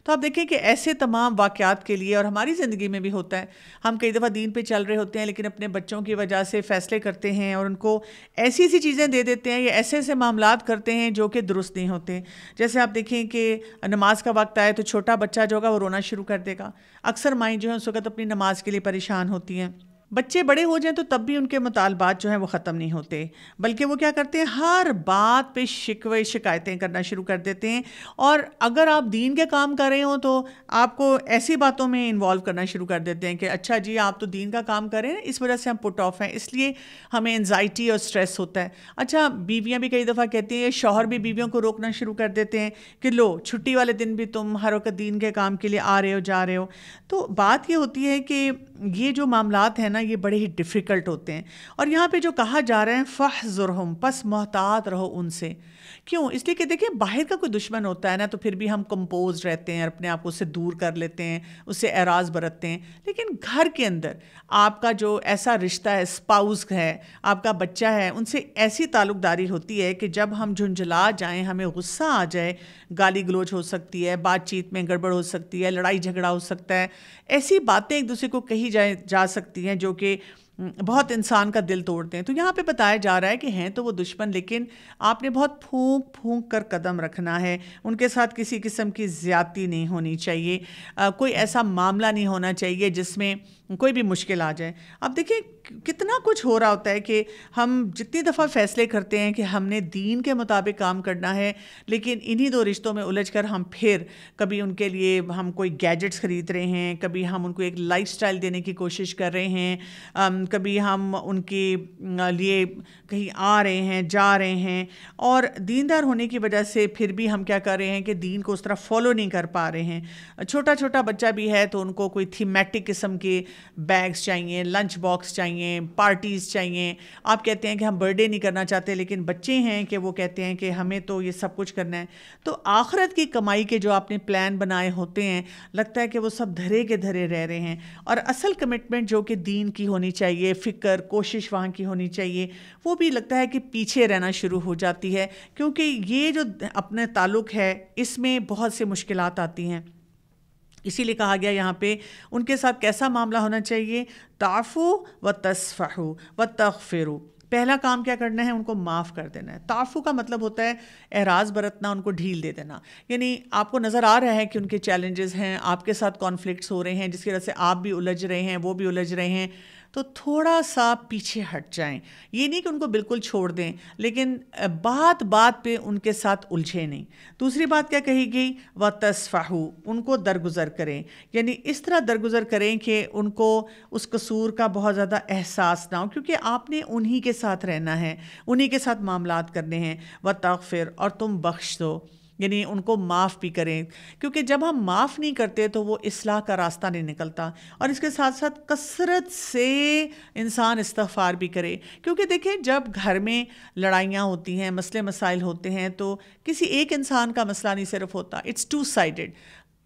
تو آپ دیکھیں کہ ایسے تمام واقعات کے لیے، اور ہماری زندگی میں بھی ہوتا ہے، ہم کئی دفعہ دین پہ چل رہے ہوتے ہیں لیکن اپنے بچوں کی وجہ سے فیصلے کرتے ہیں اور ان کو ایسی ایسی چیزیں دے دیتے ہیں یا ایسے ایسے معاملات کرتے ہیں جو کہ درست نہیں ہوتے۔ جیسے آپ دیکھیں کہ نماز کا وقت آئے تو چھوٹا بچہ جو ہوگا وہ رونا شروع کر دے گا۔ اکثر مائیں جو ہیں اس وقت اپنی نماز کے لیے پریشان ہوتی ہیں۔ بچے بڑے ہو جائیں تو تب بھی ان کے مطالبات جو ہیں وہ ختم نہیں ہوتے، بلکہ وہ کیا کرتے ہیں، ہر بات پہ شکوے شکایتیں کرنا شروع کر دیتے ہیں، اور اگر آپ دین کے کام کر رہے ہوں تو آپ کو ایسی باتوں میں انوالو کرنا شروع کر دیتے ہیں کہ اچھا جی آپ تو دین کا کام کر رہے ہیں، اس وجہ سے ہم پٹ آف ہیں، اس لیے ہمیں انزائٹی اور سٹریس ہوتا ہے۔ اچھا بیویاں بھی کئی دفعہ کہتی ہیں، شوہر بھی بیویوں کو روکنا شروع کر دیتے ہیں کہ لو چھٹی والے دن بھی تم ہر وقت دین کے کام کے لیے آ رہے ہو جا رہے ہو۔ تو بات یہ ہوتی ہے کہ یہ جو معاملات ہیں نا یہ بڑے ہی ڈیفیکلٹ ہوتے ہیں، اور یہاں پہ جو کہا جا رہا ہے فاحذرہم، پس محتاط رہو ان سے۔ کیوں؟ اس لیے کہ دیکھیں باہر کا کوئی دشمن ہوتا ہے نا تو پھر بھی ہم کمپوز رہتے ہیں اور اپنے آپ کو اس سے دور کر لیتے ہیں، اس سے اعراض برتتے ہیں، لیکن گھر کے اندر آپ کا جو ایسا رشتہ ہے، اسپاؤس ہے، آپ کا بچہ ہے، ان سے ایسی تعلق داری ہوتی ہے کہ جب ہم جھنجھلا جائیں، ہمیں غصہ آ جائے، گالی گلوچ ہو سکتی ہے، بات چیت میں گڑبڑ ہو سکتی ہے، لڑائی جھگڑا ہو سکتا ہے، ایسی باتیں ایک دوسرے کو کہی جا سکتی ہیں جو کہ بہت انسان کا دل توڑتے ہیں۔ تو یہاں پہ بتایا جا رہا ہے کہ ہیں تو وہ دشمن، لیکن آپ نے بہت پھونک پھونک کر قدم رکھنا ہے، ان کے ساتھ کسی قسم کی زیادتی نہیں ہونی چاہیے، کوئی ایسا معاملہ نہیں ہونا چاہیے جس میں کوئی بھی مشکل آ جائے۔ اب دیکھیں کتنا کچھ ہو رہا ہوتا ہے کہ ہم جتنی دفعہ فیصلے کرتے ہیں کہ ہم نے دین کے مطابق کام کرنا ہے، لیکن انہی دو رشتوں میں الجھ کر ہم پھر کبھی ان کے لیے ہم کوئی گیجٹس خرید رہے ہیں، کبھی ہم ان کو ایک لائف سٹائل دینے کی کوشش کر رہے ہیں، کبھی ہم ان کے لیے کہیں آ رہے ہیں جا رہے ہیں، اور دیندار ہونے کی وجہ سے پھر بھی ہم کیا کر رہے ہیں کہ دین کو اس طرح فالو نہیں کر پا رہے ہیں۔ چھوٹا چھوٹا بچہ بھی ہے تو ان کو کوئی تھیمیٹک قسم کے بیگز چاہیے، لنچ باکس چاہیے، پارٹیز چاہیے۔ آپ کہتے ہیں کہ ہم برتھ ڈے نہیں کرنا چاہتے، لیکن بچے ہیں کہ وہ کہتے ہیں کہ ہمیں تو یہ سب کچھ کرنا ہے۔ تو آخرت کی کمائی کے جو آپ نے پلان بنائے ہوتے ہیں، لگتا ہے کہ وہ سب دھرے کے دھرے رہ رہے ہیں، اور اصل کمٹمنٹ جو کہ دین کی ہونی چاہیے، فکر کوشش وہاں کی ہونی چاہیے، وہ بھی لگتا ہے کہ پیچھے رہنا شروع ہو جاتی ہے، کیونکہ یہ جو اپنے تعلق ہے اس میں بہت سے مشکلات آتی ہیں۔ اسی لیے کہا گیا یہاں پہ ان کے ساتھ کیسا معاملہ ہونا چاہیے، تعفو و تصفحو و تغفرو۔ پہلا کام کیا کرنا ہے، ان کو معاف کر دینا ہے۔ تعفو کا مطلب ہوتا ہے اعراض برتنا، ان کو ڈھیل دے دینا، یعنی آپ کو نظر آ رہا ہے کہ ان کے چیلنجز ہیں، آپ کے ساتھ کانفلکٹس ہو رہے ہیں جس کی وجہ سے آپ بھی الجھ رہے ہیں، وہ بھی الجھ رہے ہیں، تو تھوڑا سا پیچھے ہٹ جائیں۔ یہ نہیں کہ ان کو بالکل چھوڑ دیں، لیکن بات بات پہ ان کے ساتھ الجھے نہیں۔ دوسری بات کیا کہی گئی، وَتَصْفَحُوا، ان کو درگزر کریں، یعنی اس طرح درگزر کریں کہ ان کو اس قصور کا بہت زیادہ احساس نہ ہو، کیونکہ آپ نے انہی کے ساتھ رہنا ہے، انہی کے ساتھ معاملات کرنے ہیں۔ وَتَغْفِرْ، اور تم بخش دو، یعنی ان کو معاف بھی کریں، کیونکہ جب ہم معاف نہیں کرتے تو وہ اصلاح کا راستہ نہیں نکلتا۔ اور اس کے ساتھ ساتھ کثرت سے انسان استغفار بھی کرے، کیونکہ دیکھیں جب گھر میں لڑائیاں ہوتی ہیں، مسئلے مسائل ہوتے ہیں، تو کسی ایک انسان کا مسئلہ نہیں صرف ہوتا، اٹس ٹو سائیڈڈ،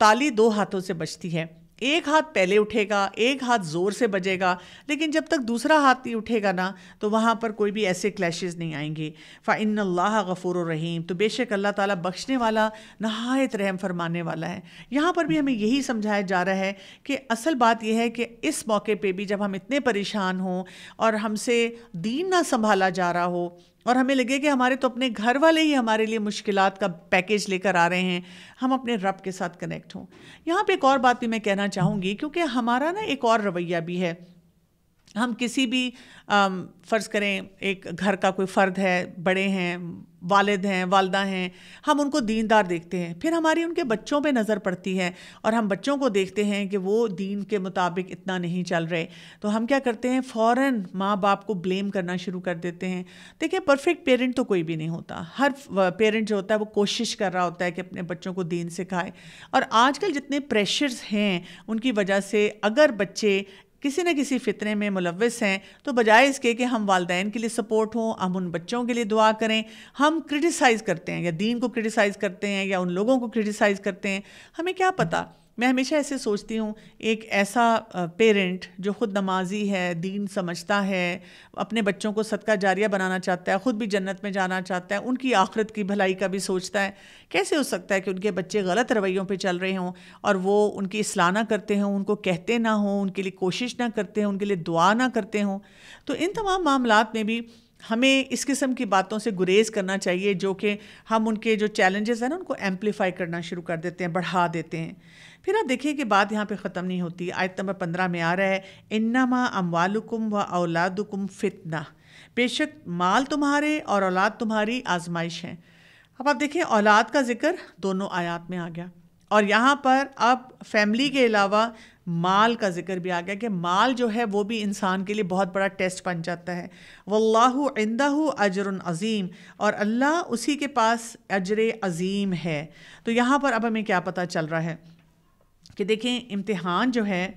تالی دو ہاتھوں سے بجتی ہے، ایک ہاتھ پہلے اٹھے گا، ایک ہاتھ زور سے بجے گا، لیکن جب تک دوسرا ہاتھ نہیں اٹھے گا نا تو وہاں پر کوئی بھی ایسے کلیشز نہیں آئیں گے۔ فَإِنَّ اللَّهَ غَفُورٌ رَحِيمٌ، تو بے شک اللہ تعالیٰ بخشنے والا، نہایت رحم فرمانے والا ہے۔ یہاں پر بھی ہمیں یہی سمجھایا جا رہا ہے کہ اصل بات یہ ہے کہ اس موقع پہ بھی جب ہم اتنے پریشان ہوں اور ہم سے دین نہ سنبھالا جا رہا ہو، اور ہمیں لگے کہ ہمارے تو اپنے گھر والے ہی ہمارے لیے مشکلات کا پیکیج لے کر آ رہے ہیں، ہم اپنے رب کے ساتھ کنیکٹ ہوں۔ یہاں پہ ایک اور بات بھی میں کہنا چاہوں گی، کیونکہ ہمارا نا ایک اور رویہ بھی ہے۔ ہم کسی بھی فرض کریں ایک گھر کا کوئی فرد ہے، بڑے ہیں، والد ہیں، والدہ ہیں، ہم ان کو دیندار دیکھتے ہیں، پھر ہماری ان کے بچوں پہ نظر پڑتی ہے اور ہم بچوں کو دیکھتے ہیں کہ وہ دین کے مطابق اتنا نہیں چل رہے، تو ہم کیا کرتے ہیں، فوراً ماں باپ کو بلیم کرنا شروع کر دیتے ہیں۔ دیکھیں پرفیکٹ پیرنٹ تو کوئی بھی نہیں ہوتا، ہر پیرنٹ جو ہوتا ہے وہ کوشش کر رہا ہوتا ہے کہ اپنے بچوں کو دین سکھائے، اور آج کل جتنے پریشرز ہیں ان کی وجہ سے اگر بچے کسی نہ کسی فتنے میں ملوث ہیں تو بجائے اس کے کہ ہم والدین کے لیے سپورٹ ہوں، ہم ان بچوں کے لیے دعا کریں، ہم کرٹیسائز کرتے ہیں، یا دین کو کرٹیسائز کرتے ہیں یا ان لوگوں کو کرٹیسائز کرتے ہیں۔ ہمیں کیا پتہ، میں ہمیشہ ایسے سوچتی ہوں، ایک ایسا پیرنٹ جو خود نمازی ہے، دین سمجھتا ہے، اپنے بچوں کو صدقہ جاریہ بنانا چاہتا ہے، خود بھی جنت میں جانا چاہتا ہے، ان کی آخرت کی بھلائی کا بھی سوچتا ہے، کیسے ہو سکتا ہے کہ ان کے بچے غلط رویوں پہ چل رہے ہوں اور وہ ان کی اصلاح نہ کرتے ہوں، ان کو کہتے نہ ہوں، ان کے لیے کوشش نہ کرتے ہوں، ان کے لیے دعا نہ کرتے ہوں؟ تو ان تمام معاملات میں بھی ہمیں اس قسم کی باتوں سے گریز کرنا چاہیے جو کہ ہم ان کے جو چیلنجز ہیں نا ان کو ایمپلیفائی کرنا شروع کر دیتے ہیں، بڑھا دیتے ہیں۔ پھر آپ دیکھیں کہ بات یہاں پہ ختم نہیں ہوتی، آیت نمبر 15 میں آ رہا ہے، انما اموالکم و اولادکم فتنہ، بے شک مال تمہارے اور اولاد تمہاری آزمائش ہیں۔ اب آپ دیکھیں اولاد کا ذکر دونوں آیات میں آ گیا، اور یہاں پر اب فیملی کے علاوہ مال کا ذکر بھی آ گیا کہ مال جو ہے وہ بھی انسان کے لیے بہت بڑا ٹیسٹ بن جاتا ہے۔ واللہ عندہ اجر عظیم، اور اللہ اسی کے پاس اجر عظیم ہے۔ تو یہاں پر اب ہمیں کیا پتہ چل رہا ہے کہ دیکھیں امتحان جو ہے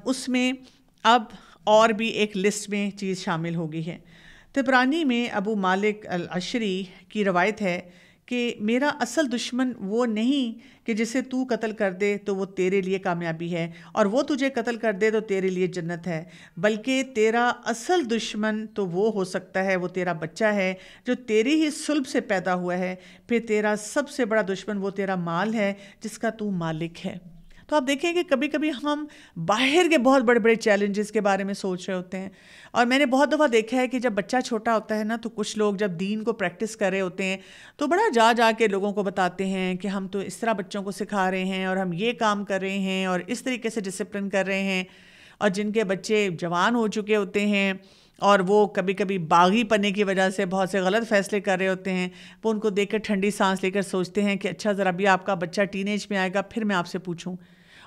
اس میں اب اور بھی ایک لسٹ میں چیز شامل ہو گئی ہے۔ طبرانی میں ابو مالک الاشری کی روایت ہے کہ میرا اصل دشمن وہ نہیں کہ جسے تو قتل کر دے تو وہ تیرے لیے کامیابی ہے اور وہ تجھے قتل کر دے تو تیرے لیے جنت ہے، بلکہ تیرا اصل دشمن تو وہ ہو سکتا ہے، وہ تیرا بچہ ہے جو تیری ہی صلب سے پیدا ہوا ہے، پھر تیرا سب سے بڑا دشمن وہ تیرا مال ہے جس کا تو مالک ہے۔ تو آپ دیکھیں کہ کبھی کبھی ہم باہر کے بہت بڑے بڑے چیلنجز کے بارے میں سوچ رہے ہوتے ہیں، اور میں نے بہت دفعہ دیکھا ہے کہ جب بچہ چھوٹا ہوتا ہے نا تو کچھ لوگ جب دین کو پریکٹس کر رہے ہوتے ہیں تو بڑا جا جا کے لوگوں کو بتاتے ہیں کہ ہم تو اس طرح بچوں کو سکھا رہے ہیں اور ہم یہ کام کر رہے ہیں اور اس طریقے سے ڈسپلن کر رہے ہیں، اور جن کے بچے جوان ہو چکے ہوتے ہیں اور وہ کبھی کبھی باغی پنے کی وجہ سے بہت سے غلط فیصلے کر رہے ہوتے ہیں، وہ ان کو دیکھ کر ٹھنڈی سانس لے کر سوچتے ہیں کہ اچھا ذرا بھی آپ کا بچہ ٹین ایج میں آئے گا پھر میں آپ سے پوچھوں۔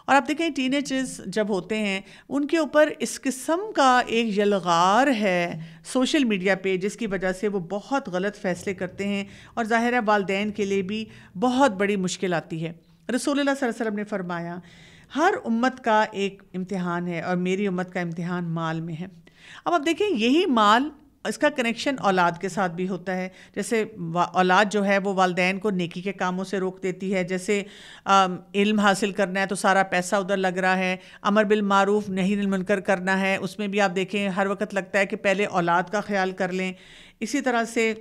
اور آپ دیکھیں ٹین ایجز جب ہوتے ہیں ان کے اوپر اس قسم کا ایک یلغار ہے سوشل میڈیا پہ جس کی وجہ سے وہ بہت غلط فیصلے کرتے ہیں، اور ظاہر ہے والدین کے لیے بھی بہت بڑی مشکل آتی ہے۔ رسول اللہ صلی اللہ علیہ وسلم نے فرمایا ہر امت کا ایک امتحان ہے اور میری امت کا امتحان مال میں ہے۔ اب آپ دیکھیں یہی مال، اس کا کنیکشن اولاد کے ساتھ بھی ہوتا ہے، جیسے اولاد جو ہے وہ والدین کو نیکی کے کاموں سے روک دیتی ہے، جیسے علم حاصل کرنا ہے تو سارا پیسہ ادھر لگ رہا ہے، امر بالمعروف نہی عن المنکر کرنا ہے، اس میں بھی آپ دیکھیں ہر وقت لگتا ہے کہ پہلے اولاد کا خیال کر لیں۔ اسی طرح سے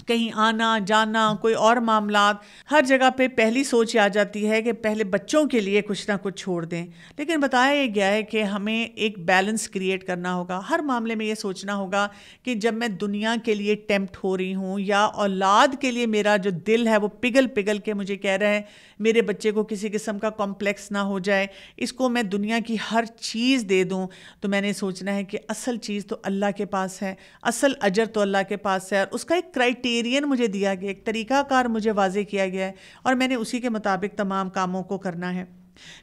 کہیں آنا جانا، کوئی اور معاملات، ہر جگہ پہ پہلی سوچ آ جاتی ہے کہ پہلے بچوں کے لیے کچھ نہ کچھ چھوڑ دیں، لیکن بتایا یہ گیا ہے کہ ہمیں ایک بیلنس کریٹ کرنا ہوگا۔ ہر معاملے میں یہ سوچنا ہوگا کہ جب میں دنیا کے لیے ٹیمپٹ ہو رہی ہوں یا اولاد کے لیے میرا جو دل ہے وہ پگھل پگھل کے مجھے کہہ رہا ہے میرے بچے کو کسی قسم کا کمپلیکس نہ ہو جائے، اس کو میں دنیا کی ہر چیز دے دوں، تو میں نے سوچنا ہے کہ اصل چیز تو اللہ کے پاس ہے، اصل اجر تو اللہ کے پاس ہے، اور اس کا ایک کرائٹیرین مجھے دیا گیا، ایک طریقہ کار مجھے واضح کیا گیا ہے، اور میں نے اسی کے مطابق تمام کاموں کو کرنا ہے۔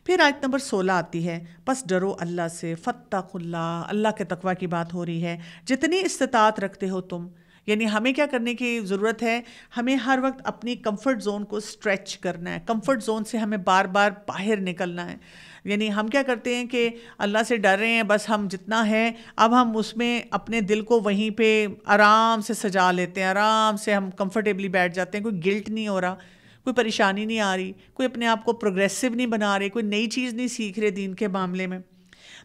پھر آیت نمبر 16 آتی ہے، پس ڈرو اللہ سے، فاتقوا اللہ، اللہ کے تقوی کی بات ہو رہی ہے، جتنی استطاعت رکھتے ہو تم۔ یعنی ہمیں کیا کرنے کی ضرورت ہے، ہمیں ہر وقت اپنی کمفرٹ زون کو اسٹریچ کرنا ہے، کمفرٹ زون سے ہمیں بار بار باہر نکلنا ہے۔ یعنی ہم کیا کرتے ہیں کہ اللہ سے ڈر رہے ہیں، بس ہم جتنا ہے اب ہم اس میں اپنے دل کو وہیں پہ آرام سے سجا لیتے ہیں، آرام سے ہم کمفرٹیبلی بیٹھ جاتے ہیں، کوئی گلٹ نہیں ہو رہا، کوئی پریشانی نہیں آ رہی، کوئی اپنے آپ کو پروگریسو نہیں بنا رہے، کوئی نئی چیز نہیں سیکھ رہے دین کے معاملے میں۔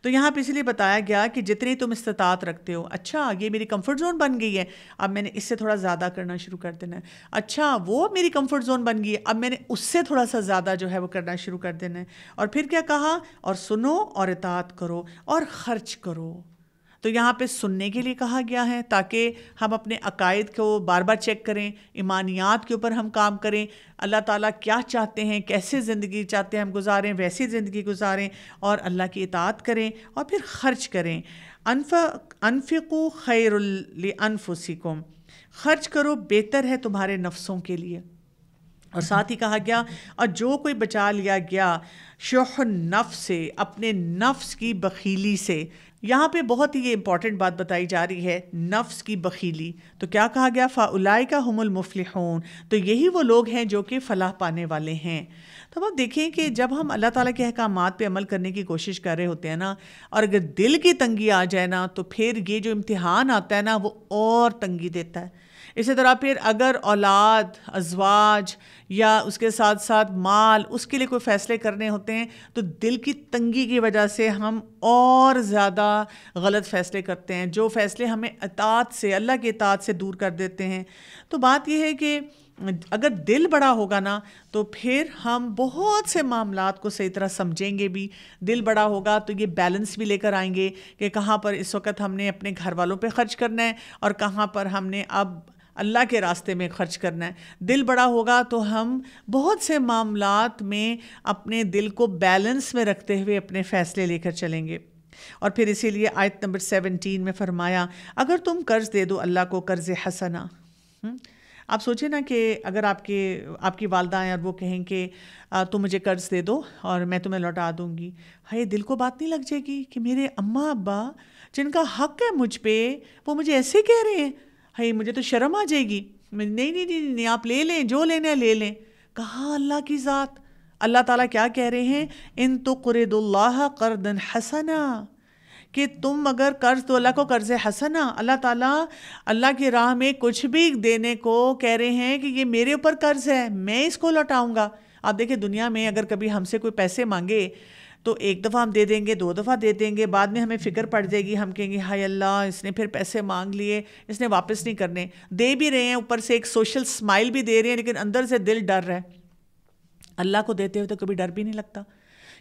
تو یہاں پہ اس لیے بتایا گیا کہ جتنی تم استطاعت رکھتے ہو، اچھا یہ میری کمفرٹ زون بن گئی ہے، اب میں نے اس سے تھوڑا زیادہ کرنا شروع کر دینا ہے، اچھا وہ میری کمفرٹ زون بن گئی ہے، اب میں نے اس سے تھوڑا سا زیادہ جو ہے وہ کرنا شروع کر دینا ہے۔ اور پھر کیا کہا، اور سنو اور اطاعت کرو اور خرچ کرو۔ تو یہاں پہ سننے کے لیے کہا گیا ہے تاکہ ہم اپنے عقائد کو بار بار چیک کریں، ایمانیات کے اوپر ہم کام کریں، اللہ تعالیٰ کیا چاہتے ہیں، کیسے زندگی چاہتے ہیں ہم گزاریں، ویسی زندگی گزاریں، اور اللہ کی اطاعت کریں، اور پھر خرچ کریں۔ انفقوا خیر لانفسکم، خرچ کرو بہتر ہے تمہارے نفسوں کے لیے. اور ساتھ ہی کہا گیا اور جو کوئی بچا لیا گیا شح نفس سے، اپنے نفس کی بخیلی سے. یہاں پہ بہت ہی یہ امپورٹنٹ بات بتائی جا رہی ہے، نفس کی بخیلی. تو کیا کہا گیا؟ فَأُولَئِكَ هُمُ الْمُفْلِحُونَ، تو یہی وہ لوگ ہیں جو کہ فلاح پانے والے ہیں. تو آپ دیکھیں کہ جب ہم اللہ تعالیٰ کے احکامات پہ عمل کرنے کی کوشش کر رہے ہوتے ہیں نا، اور اگر دل کی تنگی آ جائے نا، تو پھر یہ جو امتحان آتا ہے نا وہ اور تنگی دیتا ہے. اسی طرح پھر اگر اولاد، ازواج یا اس کے ساتھ ساتھ مال، اس کے لیے کوئی فیصلے کرنے ہوتے ہیں تو دل کی تنگی کی وجہ سے ہم اور زیادہ غلط فیصلے کرتے ہیں، جو فیصلے ہمیں اطاعت سے، اللہ کی اطاعت سے دور کر دیتے ہیں. تو بات یہ ہے کہ اگر دل بڑا ہوگا نا تو پھر ہم بہت سے معاملات کو صحیح طرح سمجھیں گے بھی. دل بڑا ہوگا تو یہ بیلنس بھی لے کر آئیں گے کہ کہاں پر اس وقت ہم نے اپنے گھر والوں پہ خرچ کرنا ہے اور کہاں پر ہم نے اب اللہ کے راستے میں خرچ کرنا ہے. دل بڑا ہوگا تو ہم بہت سے معاملات میں اپنے دل کو بیلنس میں رکھتے ہوئے اپنے فیصلے لے کر چلیں گے. اور پھر اسی لیے آیت نمبر 17 میں فرمایا اگر تم قرض دے دو اللہ کو قرض حسنہ. آپ سوچیں نا کہ اگر آپ کی والدہ ہیں اور وہ کہیں کہ تم مجھے قرض دے دو اور میں تمہیں لوٹا دوں گی، ہائے دل کو بات نہیں لگ جائے گی کہ میرے اماں ابا جن کا حق ہے مجھ پہ وہ مجھے ایسے کہہ رہے ہیں؟ ہائے مجھے تو شرم آ جائے گی. نہیں آپ لے لیں، جو لینا ہے لے لیں. کہاں اللہ کی ذات، اللہ تعالیٰ کیا کہہ رہے ہیں؟ ان تقرضوا اللہ قرضا حسنا، کہ تم اگر قرض دو اللہ کو قرض حسنا. اللہ تعالیٰ اللہ کی راہ میں کچھ بھی دینے کو کہہ رہے ہیں کہ یہ میرے اوپر قرض ہے، میں اس کو لوٹاؤں گا. آپ دیکھیں دنیا میں اگر کبھی ہم سے کوئی پیسے مانگے تو ایک دفعہ ہم دے دیں گے، 2 دفعہ دے دیں گے، بعد میں ہمیں فکر پڑ جائے گی، ہم کہیں گے ہائے اللہ اس نے پھر پیسے مانگ لیے، اس نے واپس نہیں کرنے. دے بھی رہے ہیں، اوپر سے ایک سوشل اسمائل بھی دے رہے ہیں، لیکن اندر سے دل ڈر رہا ہے. اللہ کو دیتے ہوئے تو کبھی ڈر بھی نہیں لگتا.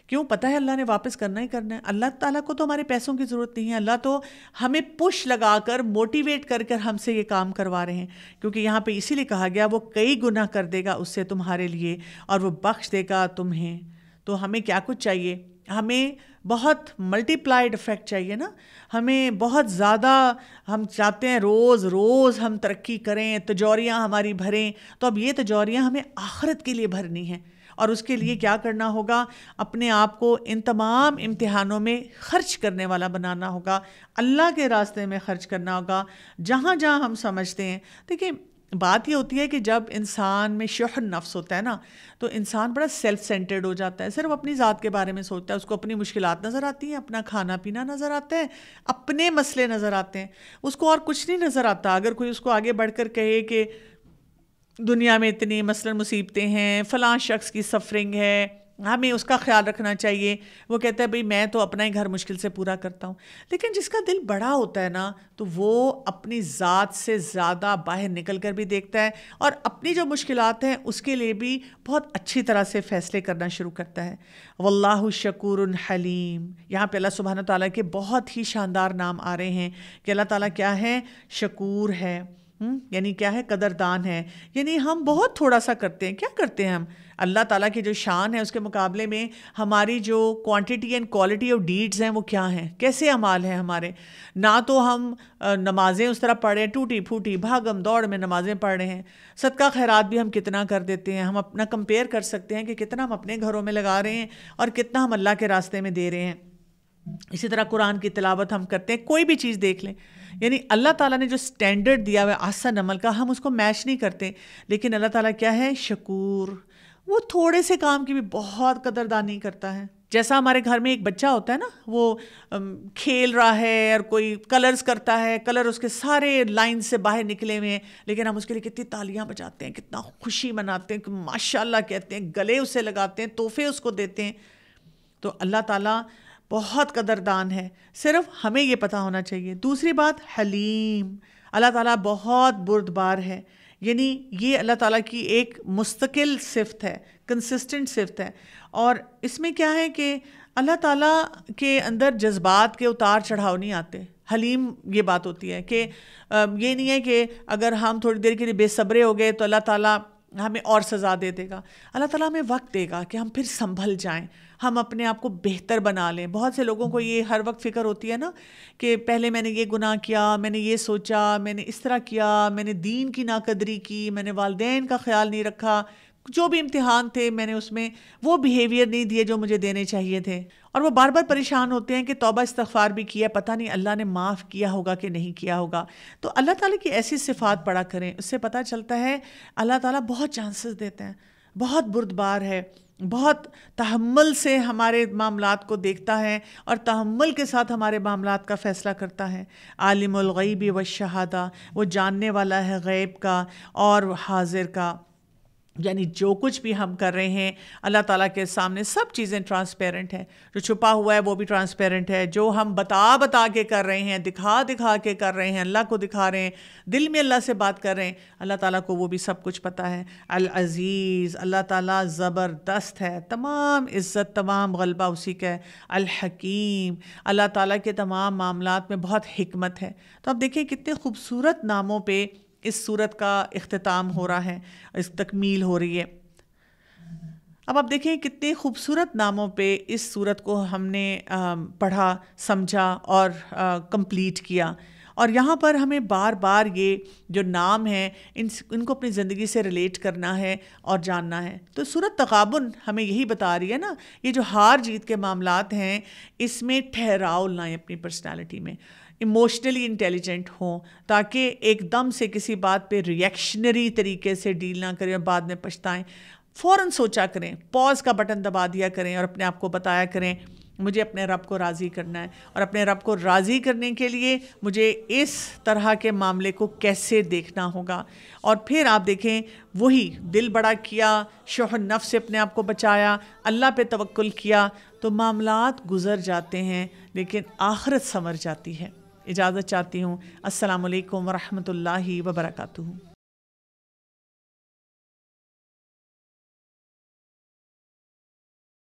کیوں؟ پتہ ہے اللہ نے واپس کرنا ہی کرنا ہے. اللہ تعالیٰ کو تو ہمارے پیسوں کی ضرورت نہیں ہے، اللہ تو ہمیں پش لگا کر موٹیویٹ کر کر ہم سے یہ کام کروا رہے ہیں. کیونکہ یہاں پہ اسی لیے کہا گیا وہ کئی گناہ کر دے گا اس سے تمہارے لیے اور وہ بخش دے گا تمہیں. تو ہمیں کیا کچھ چاہیے؟ ہمیں بہت ملٹی پلائڈ افیکٹ چاہیے نا. ہمیں بہت زیادہ، ہم چاہتے ہیں روز روز ہم ترقی کریں، تجوریاں ہماری بھریں. تو اب یہ تجوریاں ہمیں آخرت کے لیے بھرنی ہیں، اور اس کے لیے کیا کرنا ہوگا؟ اپنے آپ کو ان تمام امتحانوں میں خرچ کرنے والا بنانا ہوگا، اللہ کے راستے میں خرچ کرنا ہوگا جہاں جہاں ہم سمجھتے ہیں. دیکھیں بات یہ ہوتی ہے کہ جب انسان میں شح نفس ہوتا ہے نا تو انسان بڑا سیلف سینٹرڈ ہو جاتا ہے، صرف اپنی ذات کے بارے میں سوچتا ہے. اس کو اپنی مشکلات نظر آتی ہیں، اپنا کھانا پینا نظر آتا ہے، اپنے مسئلے نظر آتے ہیں، اس کو اور کچھ نہیں نظر آتا. اگر کوئی اس کو آگے بڑھ کر کہے کہ دنیا میں اتنی مثلاً مصیبتیں ہیں، فلاں شخص کی سفرنگ ہے، ہمیں اس کا خیال رکھنا چاہیے، وہ کہتا ہے بھئی میں تو اپنا ہی گھر مشکل سے پورا کرتا ہوں. لیکن جس کا دل بڑا ہوتا ہے نا تو وہ اپنی ذات سے زیادہ باہر نکل کر بھی دیکھتا ہے اور اپنی جو مشکلات ہیں اس کے لیے بھی بہت اچھی طرح سے فیصلے کرنا شروع کرتا ہے. واللہ شکور حلیم. یہاں پہ اللہ سبحانہ تعالیٰ کے بہت ہی شاندار نام آ رہے ہیں کہ اللہ تعالیٰ کیا ہے؟ شکور ہے. یعنی کیا ہے؟ قدردان ہے. یعنی ہم بہت تھوڑا سا کرتے ہیں. کیا کرتے ہیں ہم؟ اللہ تعالیٰ کی جو شان ہے اس کے مقابلے میں ہماری جو quantity and quality of deeds ہیں وہ کیا ہیں؟ کیسے اعمال ہیں ہمارے؟ نہ تو ہم نمازیں اس طرح پڑھ رہے ہیں، ٹوٹی پھوٹی بھاگم دوڑ میں نمازیں پڑھ رہے ہیں. صدقہ خیرات بھی ہم کتنا کر دیتے ہیں. ہم اپنا کمپیئر کر سکتے ہیں کہ کتنا ہم اپنے گھروں میں لگا رہے ہیں اور کتنا ہم اللہ کے راستے میں دے رہے ہیں. اسی طرح قرآن کی تلاوت ہم کرتے ہیں، کوئی بھی چیز دیکھ لیں. یعنی اللہ تعالیٰ نے جو سٹینڈرڈ دیا ہوا ہے احسن عمل کا، ہم اس کو میچ نہیں کرتے. لیکن اللہ تعالیٰ کیا ہے؟ شکور. وہ تھوڑے سے کام کی بھی بہت قدردانی کرتا ہے. جیسا ہمارے گھر میں ایک بچہ ہوتا ہے نا، وہ کھیل رہا ہے اور کوئی کلرز کرتا ہے، کلر اس کے سارے لائن سے باہر نکلے ہوئے ہیں، لیکن ہم اس کے لیے کتنی تالیاں بجاتے ہیں، کتنا خوشی مناتے ہیں، کہ ماشاء اللہ کہتے ہیں، گلے اسے لگاتے ہیں، تحفے اس کو دیتے ہیں. تو اللہ تعالیٰ بہت قدردان ہے، صرف ہمیں یہ پتہ ہونا چاہیے. دوسری بات حلیم. اللہ تعالیٰ بہت بردبار ہے. یعنی یہ اللہ تعالیٰ کی ایک مستقل صفت ہے، کنسسٹنٹ صفت ہے. اور اس میں کیا ہے کہ اللہ تعالیٰ کے اندر جذبات کے اتار چڑھاؤ نہیں آتے. حلیم یہ بات ہوتی ہے کہ یہ نہیں ہے کہ اگر ہم تھوڑی دیر کے لیے بے صبرے ہو گئے تو اللہ تعالیٰ ہمیں اور سزا دے دے گا. اللہ تعالیٰ ہمیں وقت دے گا کہ ہم پھر سنبھل جائیں, ہم اپنے آپ کو بہتر بنا لیں. بہت سے لوگوں کو یہ ہر وقت فکر ہوتی ہے نا کہ پہلے میں نے یہ گناہ کیا, میں نے یہ سوچا, میں نے اس طرح کیا, میں نے دین کی ناقدری کی, میں نے والدین کا خیال نہیں رکھا, جو بھی امتحان تھے میں نے اس میں وہ بیہیویئر نہیں دیے جو مجھے دینے چاہیے تھے. اور وہ بار بار پریشان ہوتے ہیں کہ توبہ استغفار بھی کیا, پتہ نہیں اللہ نے معاف کیا ہوگا کہ نہیں کیا ہوگا. تو اللہ تعالیٰ کی ایسی صفات پڑھا کریں, اس سے پتہ چلتا ہے اللہ تعالیٰ بہت چانسز دیتے ہیں, بہت بردبار ہے, بہت تحمل سے ہمارے معاملات کو دیکھتا ہے اور تحمل کے ساتھ ہمارے معاملات کا فیصلہ کرتا ہے. عالم الغیب والشہادہ, وہ جاننے والا ہے غیب کا اور حاضر کا, یعنی جو کچھ بھی ہم کر رہے ہیں اللہ تعالیٰ کے سامنے سب چیزیں ٹرانسپیرنٹ ہیں. جو چھپا ہوا ہے وہ بھی ٹرانسپیرنٹ ہے, جو ہم بتا کے کر رہے ہیں, دکھا کے کر رہے ہیں, اللہ کو دکھا رہے ہیں, دل میں اللہ سے بات کر رہے ہیں, اللہ تعالیٰ کو وہ بھی سب کچھ پتہ ہے. العزیز, اللہ تعالیٰ زبردست ہے, تمام عزت تمام غلبہ اسی کا ہے. الحکیم, اللہ تعالیٰ کے تمام معاملات میں بہت حکمت ہے. تو اب دیکھیں کتنے خوبصورت ناموں پہ اس سورت کا اختتام ہو رہا ہے, اس تکمیل ہو رہی ہے. اب آپ دیکھیں کتنے خوبصورت ناموں پہ اس سورت کو ہم نے پڑھا, سمجھا اور کمپلیٹ کیا. اور یہاں پر ہمیں بار بار یہ جو نام ہیں ان کو اپنی زندگی سے ریلیٹ کرنا ہے اور جاننا ہے. تو سورت تغابن ہمیں یہی بتا رہی ہے نا, یہ جو ہار جیت کے معاملات ہیں اس میں ٹھہراؤ لائیں اپنی پرسنالٹی میں, ایموشنلی انٹیلیجنٹ ہوں, تاکہ ایک دم سے کسی بات پہ ریئیکشنری طریقے سے ڈیل نہ کریں اور بعد میں پچھتائیں. فوراً سوچا کریں, پاز کا بٹن دبا دیا کریں اور اپنے آپ کو بتایا کریں مجھے اپنے رب کو راضی کرنا ہے, اور اپنے رب کو راضی کرنے کے لیے مجھے اس طرح کے معاملے کو کیسے دیکھنا ہوگا. اور پھر آپ دیکھیں وہی دل بڑا کیا, شح نفس سے اپنے آپ کو بچایا, اللہ پہ توکل کیا, تو معاملات گزر جاتے ہیں لیکن آخرت سنور جاتی ہے. اجازت چاہتی ہوں. السلام علیکم ورحمۃ اللہ وبرکاتہ.